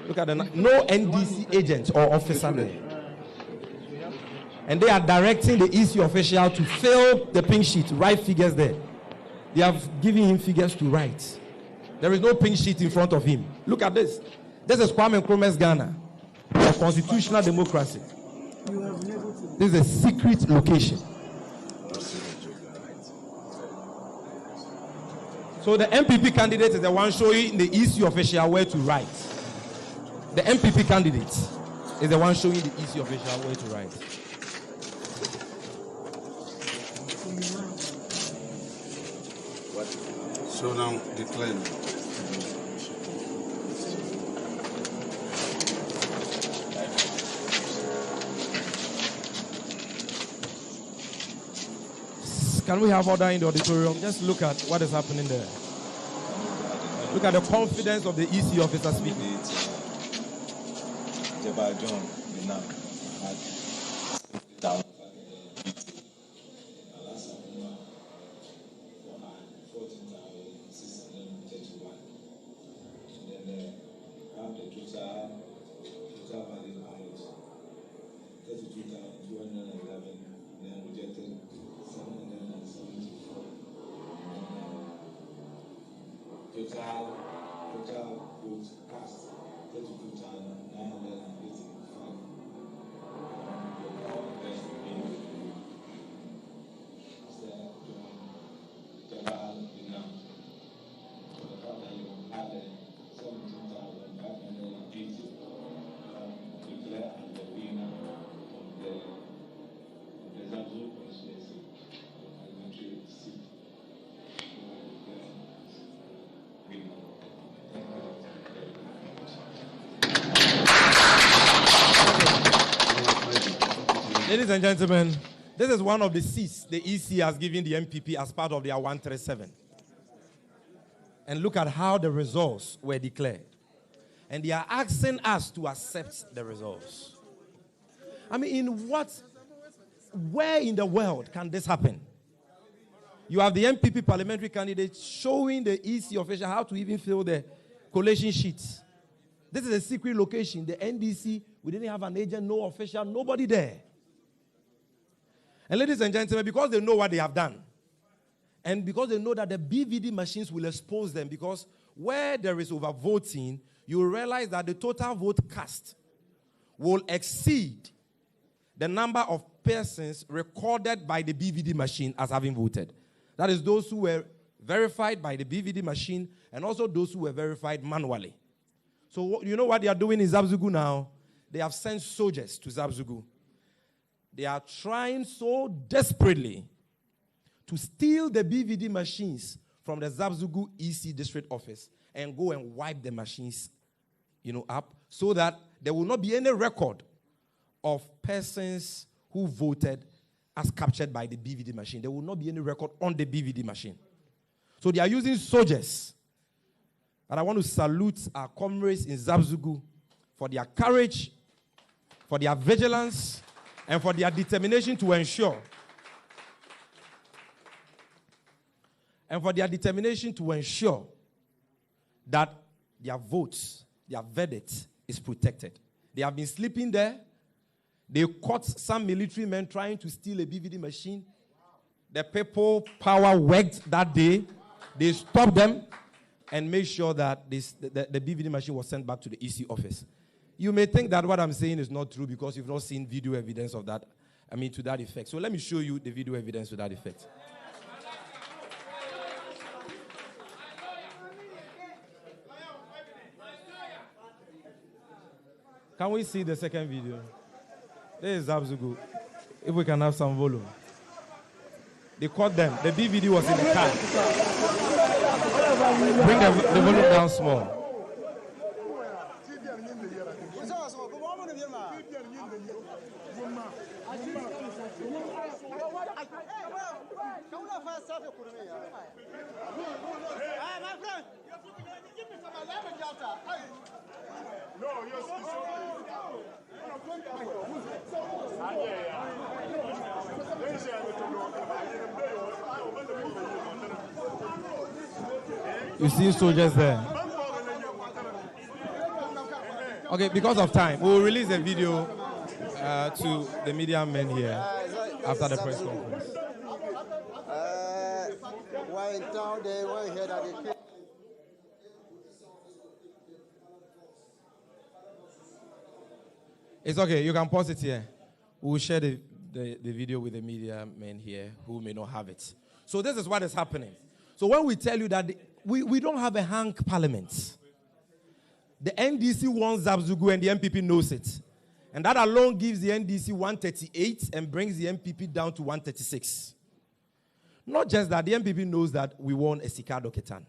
Look at the no NDC agent or officer there. And they are directing the EC official to fill the pink sheet, write figures there. They have given him figures to write. There is no pink sheet in front of him. Look at this. This is Kwame Nkrumah's Ghana, a constitutional democracy. This is a secret location. So the MPP candidate is the one showing the EC official where to write. The MPP candidate is the one showing the EC official where to write. So now declare. Can we have order in the auditorium? Just look at what is happening there. Look at the confidence of the EC officer speaking. Total votes cast 32,000. Ladies and gentlemen, this is one of the seats the EC has given the MPP as part of their 137. And look at how the results were declared. And they are asking us to accept the results. Where in the world can this happen? You have the MPP parliamentary candidate showing the EC official how to even fill the collation sheets. This is a secret location. The NDC, we didn't have an agent, no official, nobody there. And ladies and gentlemen, because they know what they have done, and because they know that the BVD machines will expose them, because where there is overvoting, you will realize that the total vote cast will exceed the number of persons recorded by the BVD machine as having voted. That is those who were verified by the BVD machine and also those who were verified manually. So you know what they are doing in Zabzugu now? They have sent soldiers to Zabzugu. They are trying so desperately to steal the BVD machines from the Zabzugu EC district office and go and wipe the machines, up, so that there will not be any record of persons who voted as captured by the BVD machine. There will not be any record on the BVD machine. So they are using soldiers. And I want to salute our comrades in Zabzugu for their courage, for their vigilance, and for their determination to ensure that their votes, their verdict is protected. They have been sleeping there. They caught some military men trying to steal a BVD machine. The people power worked that day. They stopped them and made sure that the BVD machine was sent back to the EC office. You may think that what I'm saying is not true because you've not seen video evidence of that. To that effect. So let me show you the video evidence to that effect. Can we see the second video? This is Zabzugu. If we can have some volume. They caught them. The BVD was in the car. Bring the volume down small. My friend. No, you're You see soldiers there. Okay, because of time, we'll release a video to the media men here after the press conference. Why in town they were here that they It's okay, you can pause it here. We'll share the video with the media men here who may not have it. So this is what is happening. So when we tell you that we don't have a hung parliament, the NDC wants Zabzugu and the MPP knows it. And that alone gives the NDC 138 and brings the MPP down to 136. Not just that, the MPP knows that we won a Sikado Ketan,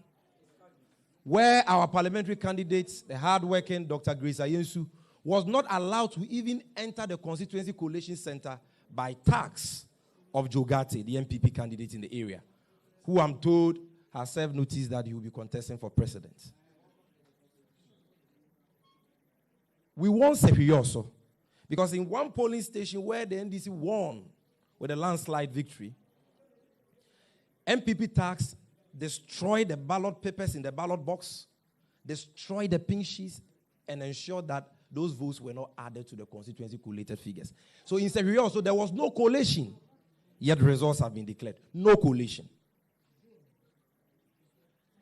where our parliamentary candidate, the hard-working Dr. Grace Ayensu, was not allowed to even enter the constituency coalition center by tax of Jogate, the MPP candidate in the area, who I'm told has served notice that he will be contesting for president. We won Sefi also, because in one polling station where the NDC won with a landslide victory, MPP tax destroyed the ballot papers in the ballot box, destroyed the pink sheets, and ensured that those votes were not added to the constituency collated figures. So in Sefi also, there was no collation, yet results have been declared. No collation.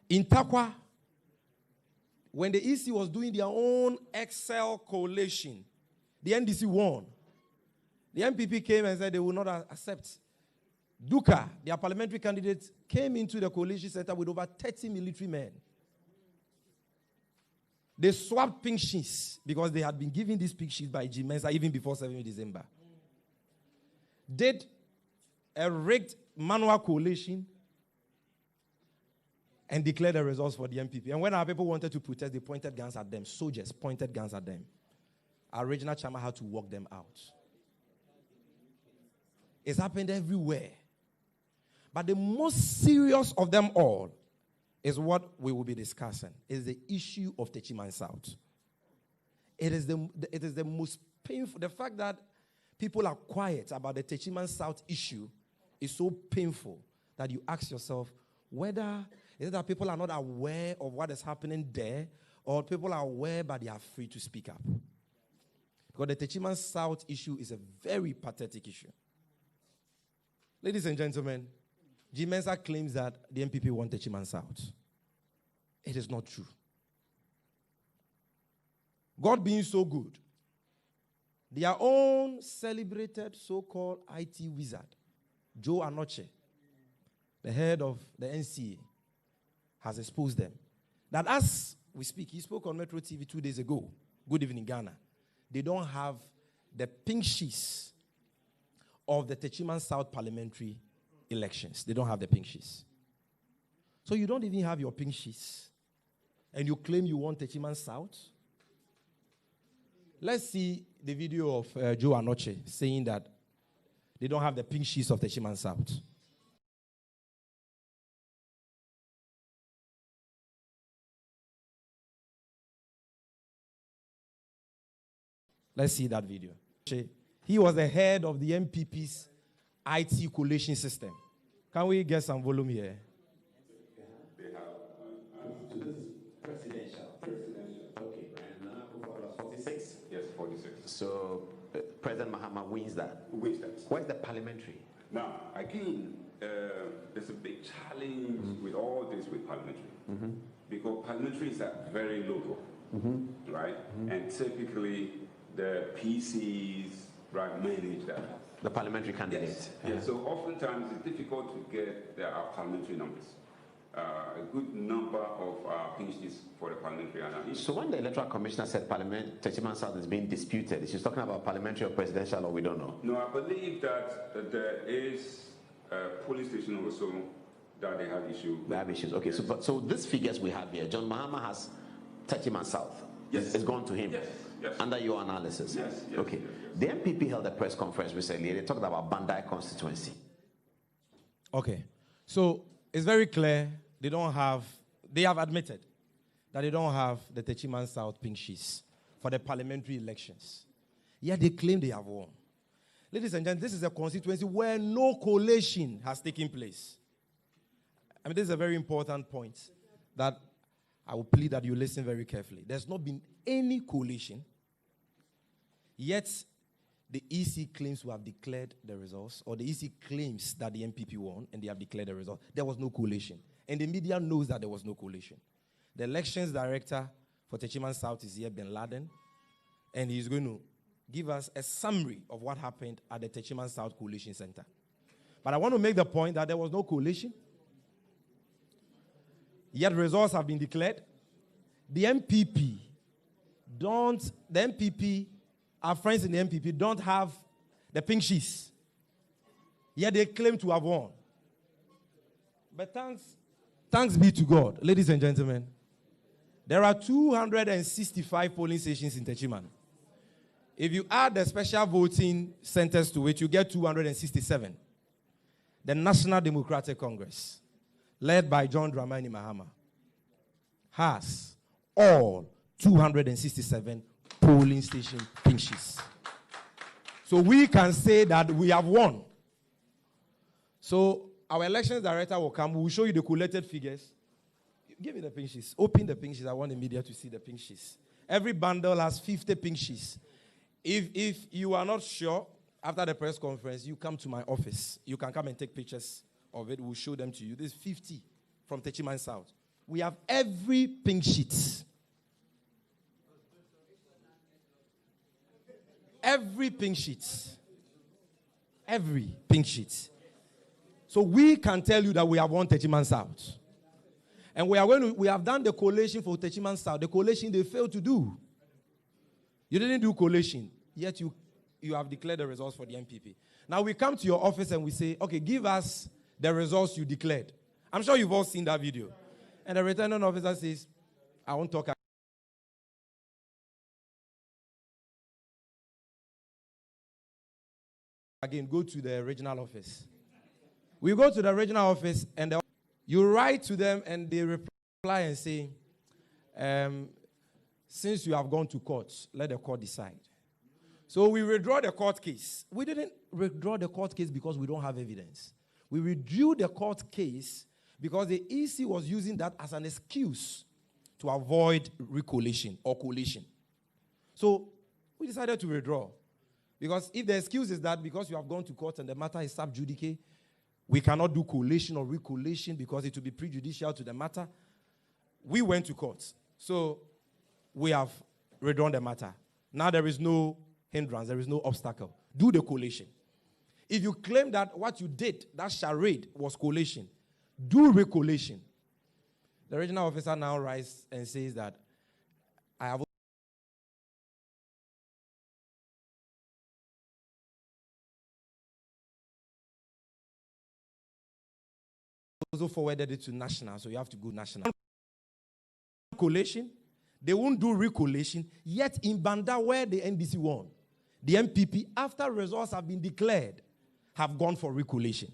In Takwa, when the EC was doing their own Excel collation, the NDC won. The MPP came and said they will not accept. Duka, their parliamentary candidate, came into the coalition center with over 30 military men. They swapped pink sheets because they had been given these pink sheets by G Mensa even before 7th December. Did a rigged manual collation and declared the results for the MPP. And when our people wanted to protest, they pointed guns at them. Soldiers pointed guns at them. Our regional chairman had to walk them out. It's happened everywhere. But the most serious of them all is what we will be discussing. Is the issue of Techiman South. It is the most painful. The fact that people are quiet about the Techiman South issue is so painful that you ask yourself whether is it that people are not aware of what is happening there, or people are aware but they are free to speak up. Because the Techiman South issue is a very pathetic issue. Ladies and gentlemen, G Mensa claims that the MPP won Techiman South. It is not true. God being so good, their own celebrated so-called IT wizard, Joe Anoche, the head of the NCA, has exposed them. That as we speak, he spoke on Metro TV 2 days ago, Good Evening Ghana, they don't have the pink sheets of the Techiman South parliamentary elections. They don't have the pink sheets. So you don't even have your pink sheets, and you claim you want Techiman South? Let's see the video of Joe Anoche saying that they don't have the pink sheets of Techiman South. Let's see that video. He was the head of the MPP's IT collation system. Can we get some volume here? Presidential. Okay. And 46? Yes, 46. So President Mahama wins that. Wins that. Where's the parliamentary? Now, again, there's a big challenge with all this with parliamentary. Because parliamentary are very local, right? And typically, the PCs manage that. The parliamentary candidate. Yes. So oftentimes it's difficult to get our parliamentary numbers. A good number of PhDs for the parliamentary analysis. So when the Electoral Commissioner said Techiman South is being disputed, is she talking about parliamentary or presidential, or we don't know? No, I believe that there is a police station also that they have issues. They have issues. Okay, yes. So these figures we have here, John Mahama has Techiman South. Yes. It's gone to him. Yes. Yes. Under your analysis. Yes. Okay. Yes. The MPP held a press conference recently. They talked about Bandai constituency. Okay. So it's very clear they have admitted that they don't have the Techiman South pink sheets for the parliamentary elections. Yet they claim they have won. Ladies and gentlemen, this is a constituency where no collation has taken place. I mean, this is a very important point that I will plead that you listen very carefully. There's not been any collation, yet the EC claims to have declared the results, or the EC claims that the MPP won and they have declared the result. There was no collation. And the media knows that there was no collation. The elections director for Techiman South is here, Bin Laden, and he's going to give us a summary of what happened at the Techiman South Coalition Center. But I want to make the point that there was no coalition, yet results have been declared. The MPP, our friends in the MPP don't have the pink sheets, yet they claim to have won. But thanks be to God, ladies and gentlemen, there are 265 polling stations in Techiman. If you add the special voting centers to it, you get 267. The National Democratic Congress, led by John Dramani Mahama, has all 267 polling station pink sheets. So we can say that we have won. So our elections director will come. We will show you the collated figures. Give me the pink sheets. Open the pink sheets. I want the media to see the pink sheets. Every bundle has 50 pink sheets. If you are not sure, after the press conference, you come to my office. You can come and take pictures of it. We'll show them to you. There's 50 from Techiman South. We have every pink sheet. Every pink sheet. Every pink sheet. So we can tell you that we have won Techiman South. And we have done the collation for Techiman South. The collation they failed to do. You didn't do collation, yet you have declared the results for the MPP. Now we come to your office and we say, okay, give us the results you declared. I'm sure you've all seen that video. And the returning officer says, I won't talk again. Go to the regional office. We go to the regional office and you write to them and they reply and say, since you have gone to court, let the court decide. So we withdraw the court case. We didn't withdraw the court case because we don't have evidence. We withdrew the court case because the EC was using that as an excuse to avoid recollation or collation. So we decided to withdraw. Because if the excuse is that because you have gone to court and the matter is sub judice, we cannot do collation or recollation because it will be prejudicial to the matter, we went to court. So we have withdrawn the matter. Now there is no hindrance, there is no obstacle. Do the collation. If you claim that what you did, that charade, was collation, do recollation. The regional officer now rises and says that I have also forwarded it to national, so you have to go national. Collation. They won't do recollation, yet in Banda, where the NDC won, the MPP, after results have been declared, have gone for recollation.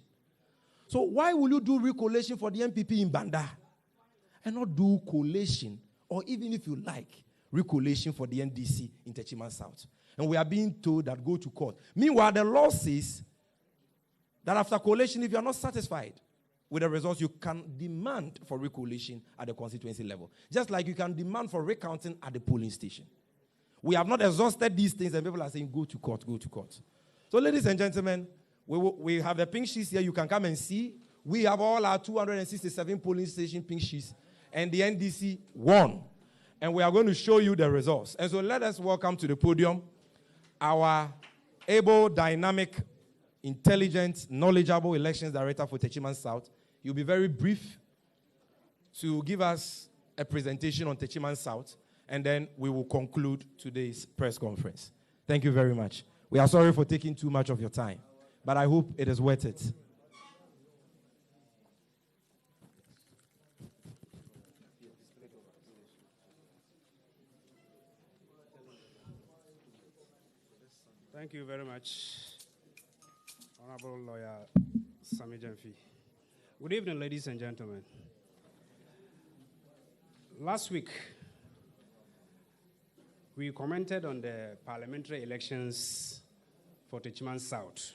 So why will you do recollation for the MPP in Banda and not do collation, or even if you like, recollation for the NDC in Techiman South? And we are being told that go to court. Meanwhile, the law says that after collation, if you are not satisfied with the results, you can demand for recollation at the constituency level. Just like you can demand for recounting at the polling station. We have not exhausted these things and people are saying, go to court, go to court. So ladies and gentlemen, we have the pink sheets here. You can come and see. We have all our 267 polling station pink sheets. And the NDC won. And we are going to show you the results. And so let us welcome to the podium our able, dynamic, intelligent, knowledgeable elections director for Techiman South. You'll be very brief to give us a presentation on Techiman South, and then we will conclude today's press conference. Thank you very much. We are sorry for taking too much of your time, but I hope it is worth it. Thank you very much, Honorable Lawyer Sami Jamfi. Good evening, ladies and gentlemen. Last week, we commented on the parliamentary elections for Techiman South.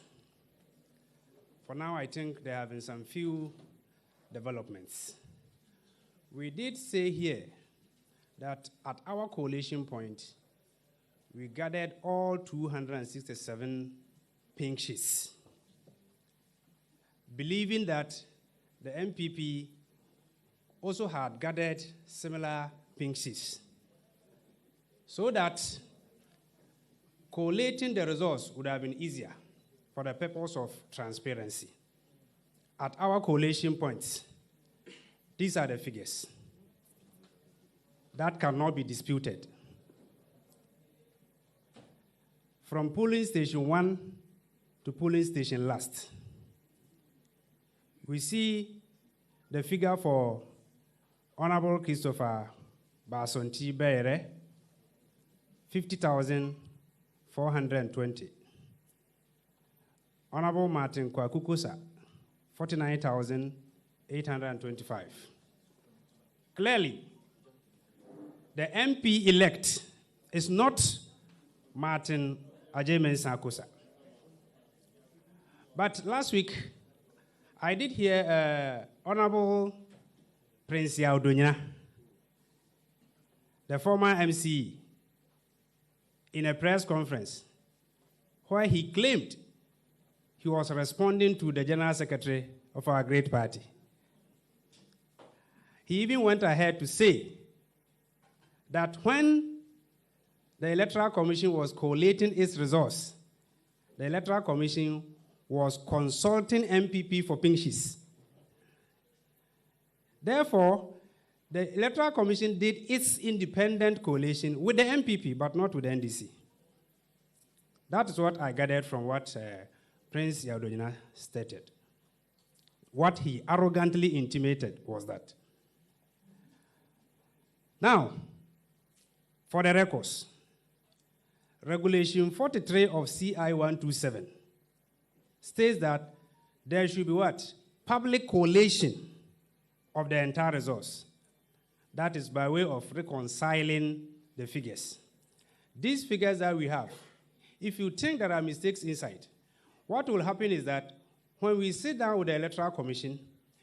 For now, I think there have been some few developments. We did say here that at our coalition point, we gathered all 267 pink sheets, believing that the MPP also had gathered similar pink sheets, so that collating the results would have been easier for the purpose of transparency. At our coalition points, these are the figures that cannot be disputed. From polling station 1 to polling station last, we see the figure for Honorable Christopher Basonti Bere, 50,420. Honorable Martin Kwakukusa, 49,825. Clearly, the MP-elect is not Martin Ajemen Sakusa. But last week, I did hear Honorable Prince Yaudunya, the former MC, in a press conference where he claimed he was responding to the General Secretary of our great party. He even went ahead to say that when the Electoral Commission was collating its results, the Electoral Commission was consulting MPP for pink sheets. Therefore, the Electoral Commission did its independent collation with the MPP, but not with the NDC. That is what I gathered from what Prince Yaudonyina stated. What he arrogantly intimated was that. Now, for the records, Regulation 43 of CI 127 states that there should be what? Public collation of the entire results. That is by way of reconciling the figures. These figures that we have, if you think there are mistakes inside, what will happen is that when we sit down with the Electoral Commission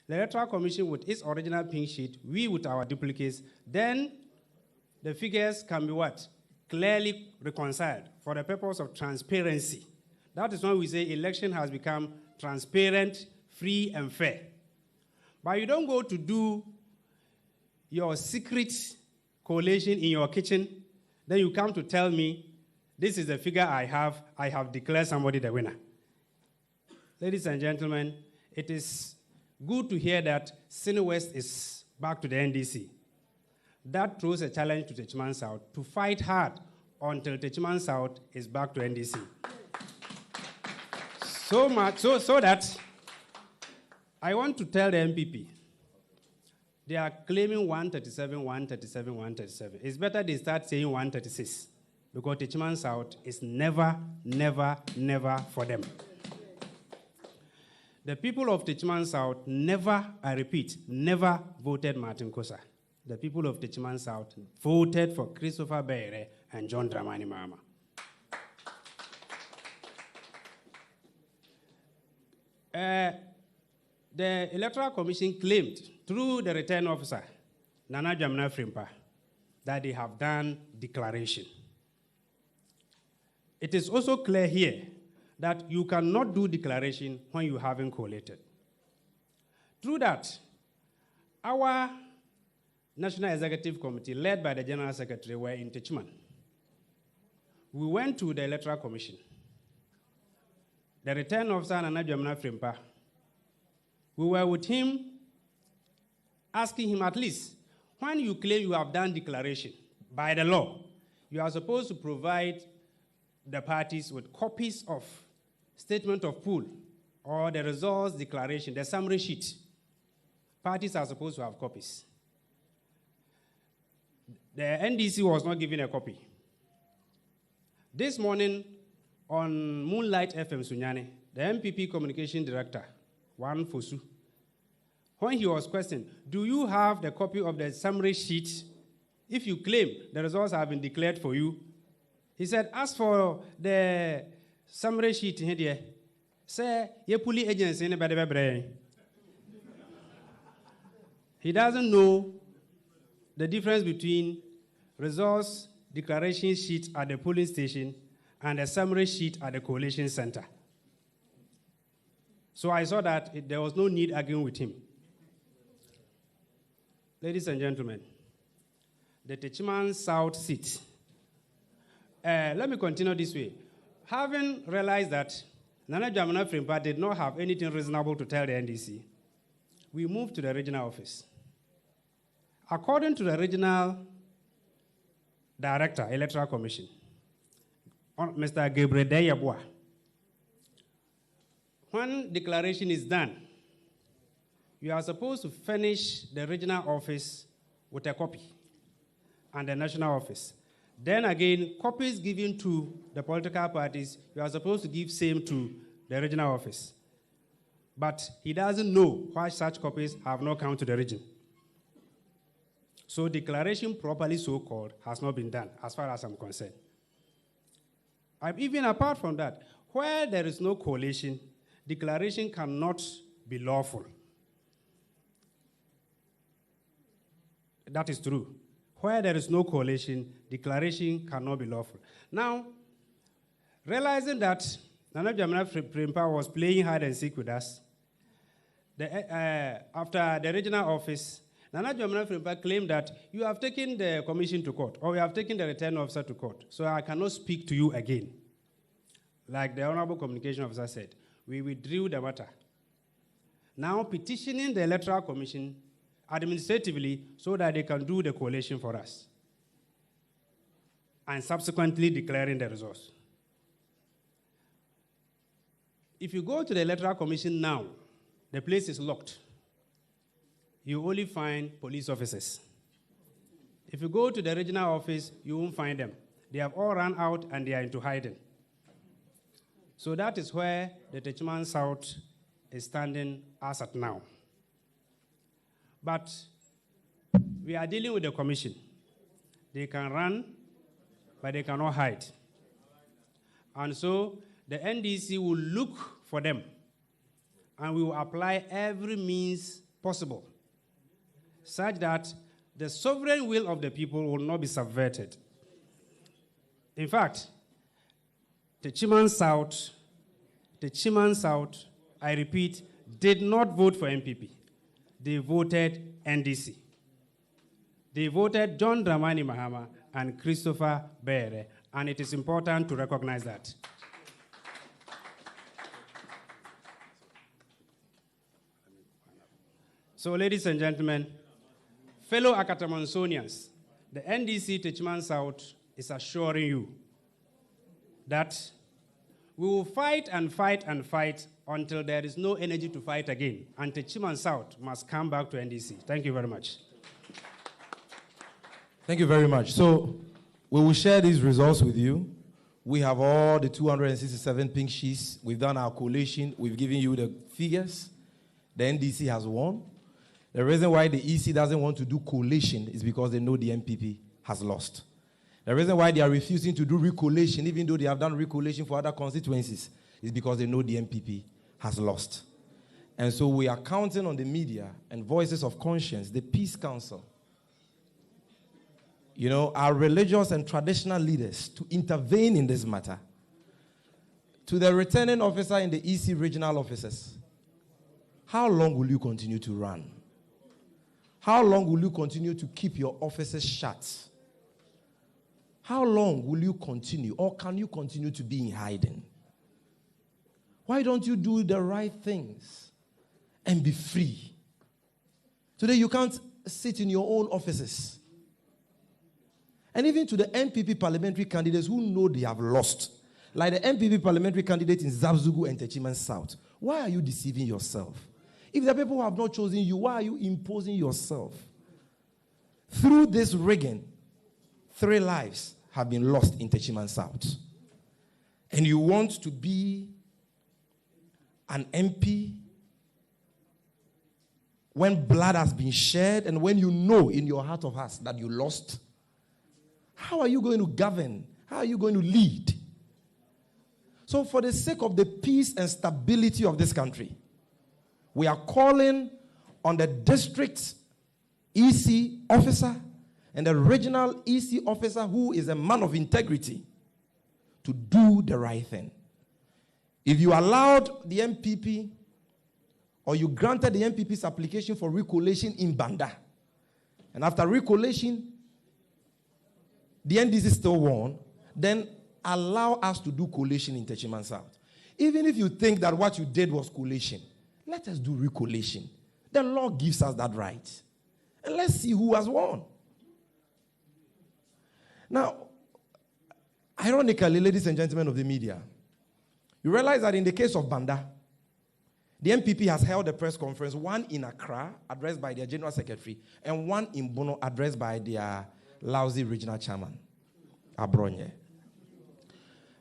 with its original pink sheet, we with our duplicates, then the figures can be what? Clearly reconciled for the purpose of transparency. That is why we say election has become transparent, free, and fair. But you don't go to do your secret collation in your kitchen, then you come to tell me, this is the figure I have declared somebody the winner. Ladies and gentlemen, it is good to hear that Sine West is back to the NDC. That throws a challenge to Techiman South to fight hard until Techiman South is back to NDC. So that I want to tell the MPP, they are claiming 137, 137, 137. It's better they start saying 136, because Techiman South is never, never, never for them. The people of Techiman South never, I repeat, never voted Martin Kosa. The people of Techiman South voted for Christopher Bere and John Dramani Mahama. The Electoral Commission claimed through the return officer, Nana Jamna Frimpa, that they have done declaration. It is also clear here that you cannot do declaration when you haven't collated. Through that, our National Executive Committee, led by the General Secretary, were in Techiman. We went to the Electoral Commission. The return officer, Nana Jamna Frimpa, we were with him, asking him at least, when you claim you have done declaration, by the law, you are supposed to provide the parties with copies of statement of pool or the results declaration, the summary sheet. Parties are supposed to have copies. The NDC was not given a copy. This morning, on Moonlight FM Sunyani, the MPP Communication Director, Wan Fosu, when he was questioned, do you have the copy of the summary sheet? If you claim the results have been declared for you, he said, as for the summary sheet here, say, ye police agency in the He doesn't know the difference between results declaration sheet at the polling station and the summary sheet at the collation center. So I saw that there was no need arguing with him. Ladies and gentlemen, the Techiman South seat. Let me continue this way. Having realized that Nana Jamana Frimpa did not have anything reasonable to tell the NDC, we moved to the regional office. According to the regional director, Electoral Commission, Mr. Gabriel Deyabwa, when declaration is done, you are supposed to furnish the regional office with a copy and the national office. Then again, copies given to the political parties, you are supposed to give same to the regional office. But he doesn't know why such copies have not come to the region. So declaration, properly so-called, has not been done, as far as I'm concerned. Even apart from that, where there is no coalition, declaration cannot be lawful. That is true. Where there is no coalition, declaration cannot be lawful. Now, realizing that Nana Jamana Frimpa was playing hide and seek with us, after the regional office, Nana Jamana Frimpa claimed that you have taken the commission to court, or you have taken the return officer to court, so I cannot speak to you again. Like the Honorable Communication Officer said, we withdrew the matter. Now petitioning the Electoral Commission administratively so that they can do the collation for us, and subsequently declaring the results. If you go to the Electoral Commission now, the place is locked. You only find police officers. If you go to the regional office, you won't find them. They have all run out and they are into hiding. So that is where the Techiman South is standing as at now. But we are dealing with the commission. They can run, but they cannot hide. And so the NDC will look for them, and we will apply every means possible such that the sovereign will of the people will not be subverted. In fact, the Techiman South, I repeat, did not vote for MPP. They voted NDC. They voted John Dramani Mahama and Christopher Bere, and it is important to recognize that. So, ladies and gentlemen, fellow Akatamansonians, the NDC Techiman South is assuring you that we will fight and fight and fight until there is no energy to fight again, and Techiman South must come back to NDC. Thank you very much. Thank you very much. So we will share these results with you. We have all the 267 pink sheets. We've done our collation. We've given you the figures. The NDC has won. The reason why the EC doesn't want to do collation is because they know the MPP has lost. The reason why they are refusing to do recollation, even though they have done recollation for other constituencies, is because they know the MPP has lost. And so we are counting on the media and Voices of Conscience, the Peace Council, our religious and traditional leaders to intervene in this matter. To the returning officer in the EC regional offices, how long will you continue to run? How long will you continue to keep your offices shut? How long will you continue, or can you continue to be in hiding? Why don't you do the right things and be free? Today you can't sit in your own offices. And even to the MPP parliamentary candidates who know they have lost, like the MPP parliamentary candidate in Zabzugu and Techiman South, why are you deceiving yourself? If the people who have not chosen you, why are you imposing yourself? Through this rigging, 3 lives have been lost in Techiman South. And you want to be an MP when blood has been shed, and when you know in your heart of hearts that you lost, how are you going to govern? How are you going to lead? So for the sake of the peace and stability of this country, we are calling on the district EC officer and the regional EC officer, who is a man of integrity, to do the right thing. If you allowed the MPP, or you granted the MPP's application for recollation in Banda, and after recollation, the NDC still won, then allow us to do collation in Techiman South. Even if you think that what you did was collation, let us do recollation. The law gives us that right. And let's see who has won. Now, ironically, ladies and gentlemen of the media, you realize that in the case of Banda, the MPP has held a press conference, one in Accra, addressed by their general secretary, and one in Bono, addressed by their lousy regional chairman, Abronye.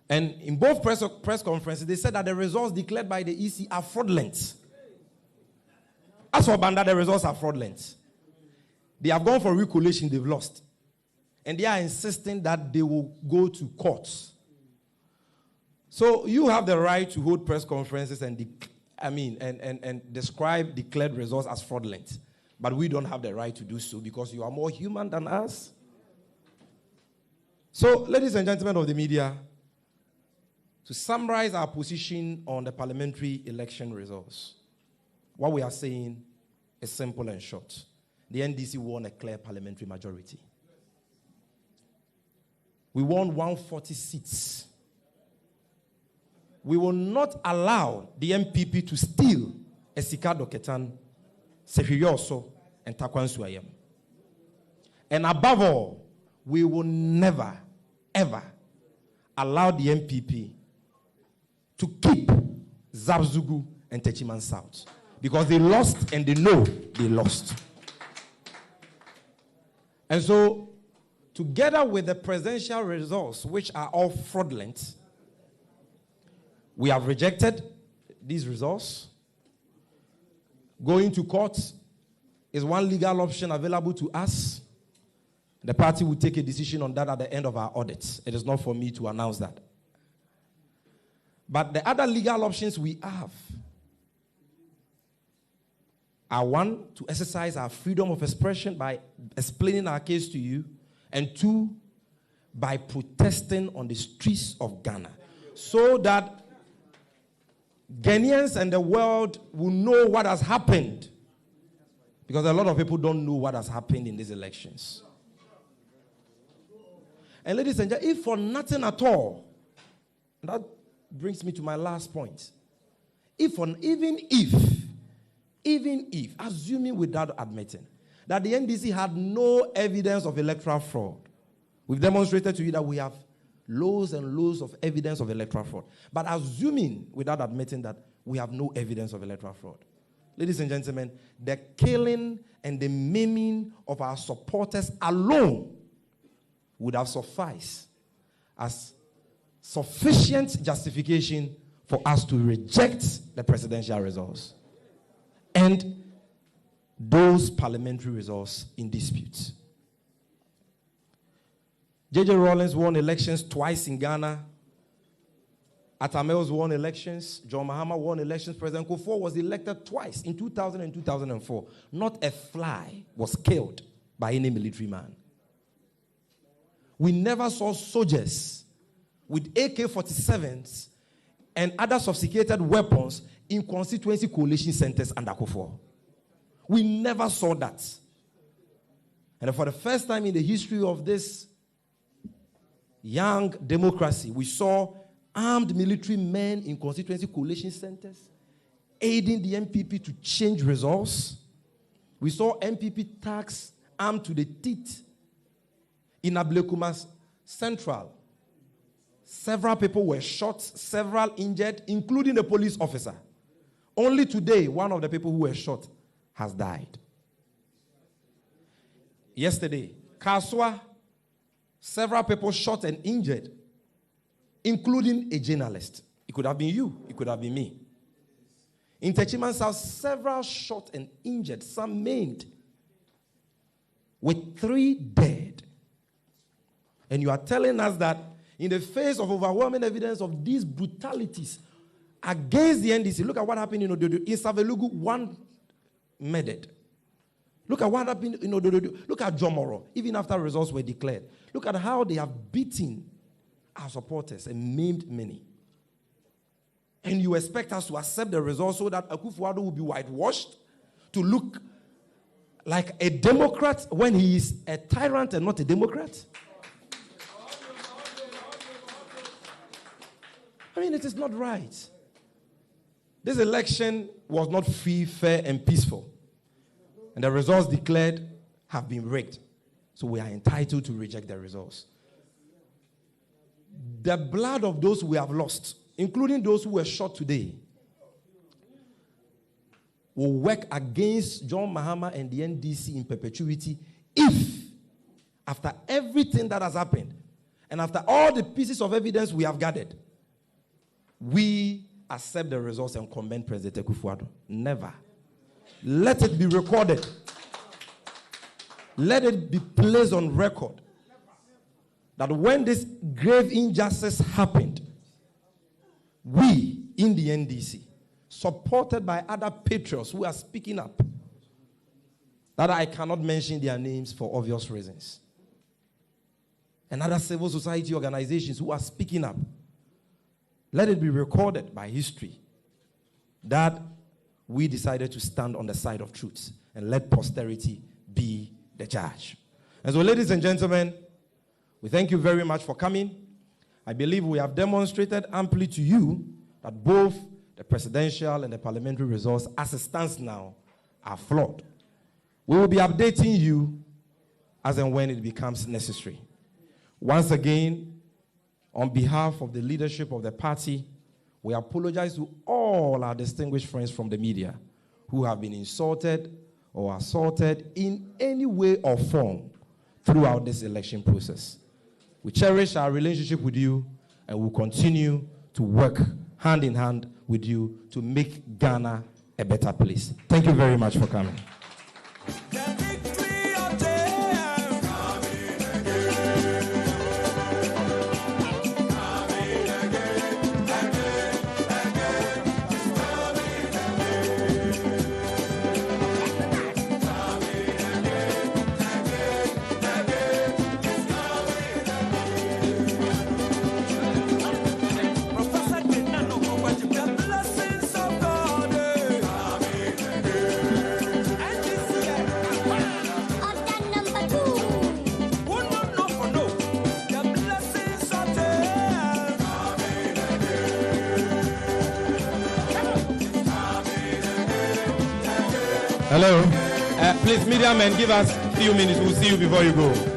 And in both press conferences, they said that the results declared by the EC are fraudulent. As for Banda, the results are fraudulent. They have gone for recollation, they've lost. And they are insisting that they will go to courts. So you have the right to hold press conferences and describe declared results as fraudulent. But we don't have the right to do so because you are more human than us. So, ladies and gentlemen of the media, to summarize our position on the parliamentary election results, what we are saying is simple and short. The NDC won a clear parliamentary majority. We won 140 seats. We will not allow the MPP to steal Esika Doketan, Sefirioso, and Takwan Suayem. And above all, we will never, ever allow the MPP to keep Zabzugu and Techiman South. Because they lost and they know they lost. And so, together with the presidential results, which are all fraudulent, we have rejected these results. Going to court is one legal option available to us. The party will take a decision on that at the end of our audit. It is not for me to announce that. But the other legal options we have are, one, to exercise our freedom of expression by explaining our case to you, and two, by protesting on the streets of Ghana, so that Ghanaians and the world will know what has happened. Because a lot of people don't know what has happened in these elections. And ladies and gentlemen, if for nothing at all, that brings me to my last point. Even if, assuming without admitting, that the NDC had no evidence of electoral fraud, we've demonstrated to you that we have loads and loads of evidence of electoral fraud. But assuming, without admitting, that we have no evidence of electoral fraud, ladies and gentlemen, the killing and the maiming of our supporters alone would have sufficed as sufficient justification for us to reject the presidential results and those parliamentary results in dispute. J.J. Rawlings won elections twice in Ghana. Atamels won elections. John Mahama won elections. President Kufuor was elected twice, in 2000 and 2004. Not a fly was killed by any military man. We never saw soldiers with AK-47s and other sophisticated weapons in constituency coalition centers under Kufuor. We never saw that. And for the first time in the history of this young democracy, we saw armed military men in constituency coalition centers aiding the MPP to change results. We saw MPP thugs armed to the teeth in Ablekuma's Central. Several people were shot, several injured, including the police officer. Only today, one of the people who were shot has died. Yesterday, Kaswa, several people shot and injured, including a journalist. It could have been you. It could have been me. In Techiman South, several shot and injured, some maimed, with 3 dead. And you are telling us that in the face of overwhelming evidence of these brutalities against the NDC, look at what happened in Ododo. In Savelugu, 1 murdered. Look at what happened in Ododo. Look at Jomoro, even after results were declared. Look at how they have beaten our supporters and maimed many. And you expect us to accept the results so that Akufo-Addo will be whitewashed to look like a Democrat when he is a tyrant and not a Democrat? I mean, it is not right. This election was not free, fair, and peaceful. And the results declared have been rigged. So we are entitled to reject the results. The blood of those we have lost, including those who were shot today, will work against John Mahama and the NDC in perpetuity if, after everything that has happened, and after all the pieces of evidence we have gathered, we accept the results and commend President Akufo-Addo. Never. Let it be recorded. Let it be placed on record that when this grave injustice happened, we in the NDC, supported by other patriots who are speaking up, that I cannot mention their names for obvious reasons, and other civil society organizations who are speaking up, let it be recorded by history that we decided to stand on the side of truth and let posterity be the judge. And so, ladies and gentlemen, we thank you very much for coming. I believe we have demonstrated amply to you that both the presidential and the parliamentary results, as it stands now, are flawed. We will be updating you as and when it becomes necessary. Once again, on behalf of the leadership of the party, we apologize to all our distinguished friends from the media who have been insulted or assaulted in any way or form throughout this election process. We cherish our relationship with you and will continue to work hand in hand with you to make Ghana a better place. Thank you very much for coming. Hello. Please, media men, give us a few minutes. We'll see you before you go.